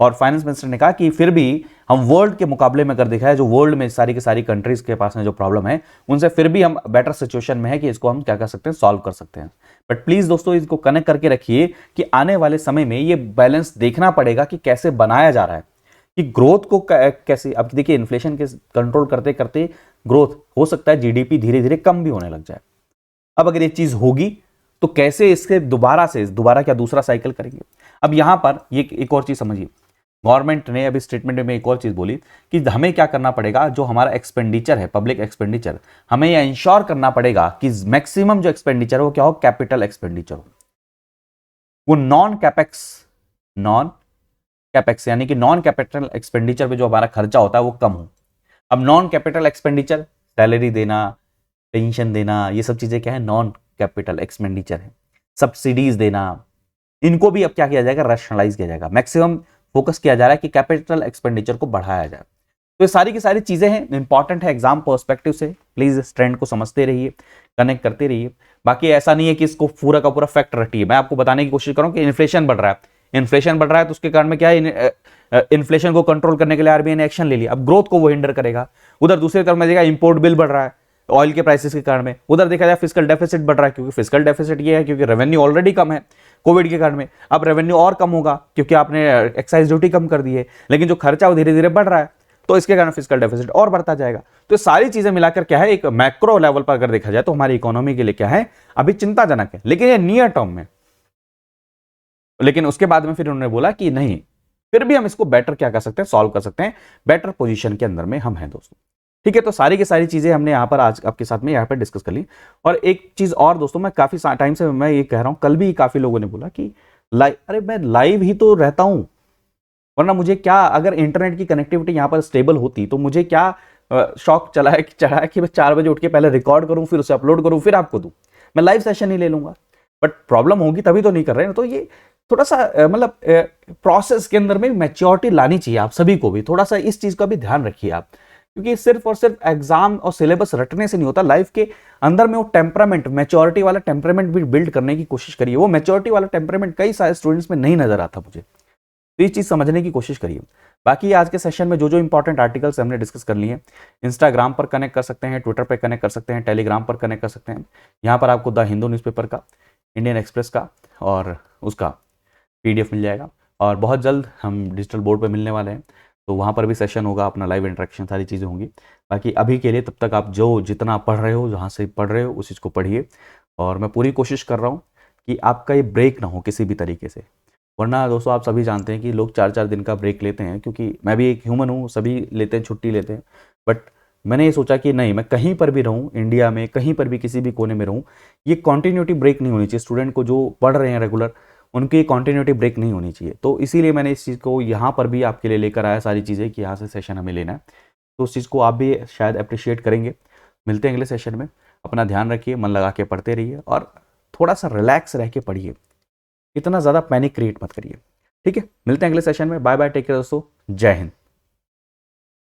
और फाइनेंस मिनिस्टर ने कहा कि फिर भी हम वर्ल्ड के मुकाबले में अगर देखा है, जो वर्ल्ड में सारी की सारी कंट्रीज के पास में जो प्रॉब्लम है उनसे फिर भी हम बेटर सिचुएशन में है कि इसको हम क्या कर सकते हैं, सॉल्व कर सकते हैं। बट प्लीज दोस्तों इसको कनेक्ट करके रखिए कि आने वाले समय में ये बैलेंस देखना पड़ेगा कि कैसे बनाया जा रहा है, कि ग्रोथ को कैसे। अब देखिए इन्फ्लेशन के कंट्रोल करते करते ग्रोथ हो सकता है जीडीपी धीरे धीरे कम भी होने लग जाए। अब अगर ये चीज होगी तो कैसे इसके दोबारा क्या दूसरा साइकिल करेंगे। अब यहां पर ये एक और चीज समझिए, गवर्नमेंट ने अभी स्टेटमेंट में एक और चीज बोली कि हमें क्या करना पड़ेगा, जो हमारा एक्सपेंडिचर है, पब्लिक एक्सपेंडिचर, हमें यह इंश्योर करना पड़ेगा कि मैक्सिमम जो एक्सपेंडिचर हो क्या हो, कैपिटल एक्सपेंडिचर हो। वो नॉन कैपेक्स यानी कि नॉन कैपिटल एक्सपेंडिचर पे जो हमारा खर्चा होता है वो कम हो। अब नॉन कैपिटल एक्सपेंडिचर, सैलरी देना, पेंशन देना, ये सब चीजें क्या है, नॉन कैपिटल एक्सपेंडिचर है। सब्सिडीज देना, इनको भी अब क्या किया जाएगा, रैशनलाइज किया जाएगा। मैक्सिमम फोकस किया जा रहा है कि कैपिटल एक्सपेंडिचर को बढ़ाया जाए। तो ये सारी की सारी चीजें हैं, इंपॉर्टेंट है एग्जाम पर्सपेक्टिव से। प्लीज इस ट्रेंड को समझते रहिए, कनेक्ट करते रहिए। बाकी ऐसा नहीं है कि इसको पूरा का पूरा फैक्ट रटिए। मैं आपको बताने की कोशिश करूं कि इन्फ्लेशन बढ़ रहा है, इन्फ्लेशन बढ़ रहा है तो उसके कारण में क्या है, इन्फ्लेशन को कंट्रोल करने के लिए आरबीआई ने एक्शन ले लिया। अब ग्रोथ को वो हिंडर करेगा। उधर दूसरी तरफ में देखा इंपोर्ट बिल बढ़ रहा है ऑयल के प्राइसेस के कारण में। उधर देखा जाए फिस्कल डेफिसिट बढ़ रहा है, क्योंकि फिस्कल डेफिसिट ये है क्योंकि रेवेन्यू ऑलरेडी कम है कोविड के कारण में। अब रेवेन्यू और कम होगा क्योंकि आपने एक्साइज ड्यूटी कम कर दी है, लेकिन जो खर्चा वो धीरे धीरे बढ़ रहा है, तो इसके कारण फिस्कल डेफिसिट और बढ़ता जाएगा। तो सारी चीजें मिलाकर क्या है, एक मैक्रो लेवल पर अगर देखा जाए तो हमारी इकोनॉमी के लिए क्या है, अभी चिंताजनक है। लेकिन ये नियर टर्म में, लेकिन उसके बाद में फिर उन्होंने बोला कि नहीं, फिर भी हम इसको बेटर क्या कर सकते हैं, सॉल्व कर सकते हैं, बेटर पोजीशन के अंदर में हम हैं दोस्तों। ठीक है, तो सारी की सारी चीजें हमने यहाँ पर आज आपके साथ में यहाँ पर डिस्कस कर ली। और एक चीज और दोस्तों, मैं काफी टाइम से मैं ये कह रहा हूँ, कल भी काफी लोगों ने बोला कि अरे मैं लाइव ही तो रहता हूं, वरना मुझे क्या, अगर इंटरनेट की कनेक्टिविटी यहाँ पर स्टेबल होती तो मुझे क्या शौक चढ़ा है कि मैं 4 बजे उठ के पहले रिकॉर्ड करूं, फिर उसे अपलोड करूं, फिर आपको दूं। मैं लाइव सेशन ही ले लूंगा। बट प्रॉब्लम होगी तभी तो नहीं कर रहे हैं। तो ये थोड़ा सा मतलब प्रोसेस के अंदर में मैच्योरिटी लानी चाहिए आप सभी को भी। थोड़ा सा इस चीज का भी ध्यान रखिए आप क्योंकि सिर्फ और सिर्फ एग्जाम और सिलेबस रटने से नहीं होता, लाइफ के अंदर में वो टेम्परामेंट, मैच्योरिटी वाला टेम्परामेंट भी बिल्ड करने की कोशिश करिए। वो मैच्योरिटी वाला टेम्परामेंट कई सारे स्टूडेंट्स में नहीं नजर आता मुझे, तो ये चीज़ समझने की कोशिश करिए। बाकी आज के सेशन में जो जो इंपॉर्टेंट आर्टिकल्स हमने डिस्कस कर लिए, इंस्टाग्राम पर कनेक्ट कर सकते हैं, ट्विटर पर कनेक्ट कर सकते हैं, टेलीग्राम पर कनेक्ट कर सकते हैं। यहाँ पर आपको द हिंदू न्यूज़पेपर का, इंडियन एक्सप्रेस का और उसका PDF मिल जाएगा। और बहुत जल्द हम डिजिटल बोर्ड पर मिलने वाले हैं, तो वहाँ पर भी सेशन होगा, अपना लाइव इंटरेक्शन, सारी चीज़ें होंगी। बाकी अभी के लिए तब तक आप जो जितना पढ़ रहे हो, जहाँ से पढ़ रहे हो उस चीज़ को पढ़िए। और मैं पूरी कोशिश कर रहा हूँ कि आपका ये ब्रेक ना हो किसी भी तरीके से, वरना दोस्तों आप सभी जानते हैं कि लोग 4-4 दिन का ब्रेक लेते हैं, क्योंकि मैं भी एक ह्यूमन हूँ, सभी लेते हैं, छुट्टी लेते हैं। बट मैंने ये सोचा कि नहीं, मैं कहीं पर भी रहूँ, इंडिया में कहीं पर भी किसी भी कोने में रहूँ, ये कॉन्टीन्यूटी ब्रेक नहीं होनी चाहिए। स्टूडेंट को जो पढ़ रहे हैं रेगुलर, उनकी कॉन्टीन्यूटी ब्रेक नहीं होनी चाहिए। तो इसीलिए मैंने इस चीज़ को यहाँ पर भी आपके लिए लेकर आया, सारी चीज़ें कि यहाँ से सेशन हमें लेना है। तो उस चीज़ को आप भी शायद अप्रिशिएट करेंगे। मिलते हैं अगले सेशन में। अपना ध्यान रखिए, मन लगा के पढ़ते रहिए और थोड़ा सा रिलैक्स रह के पढ़िए, इतना ज़्यादा पैनिक क्रिएट मत करिए। ठीक है, मिलते हैं अगले सेशन में। बाय बाय, टेक केयर दोस्तों, जय हिंद।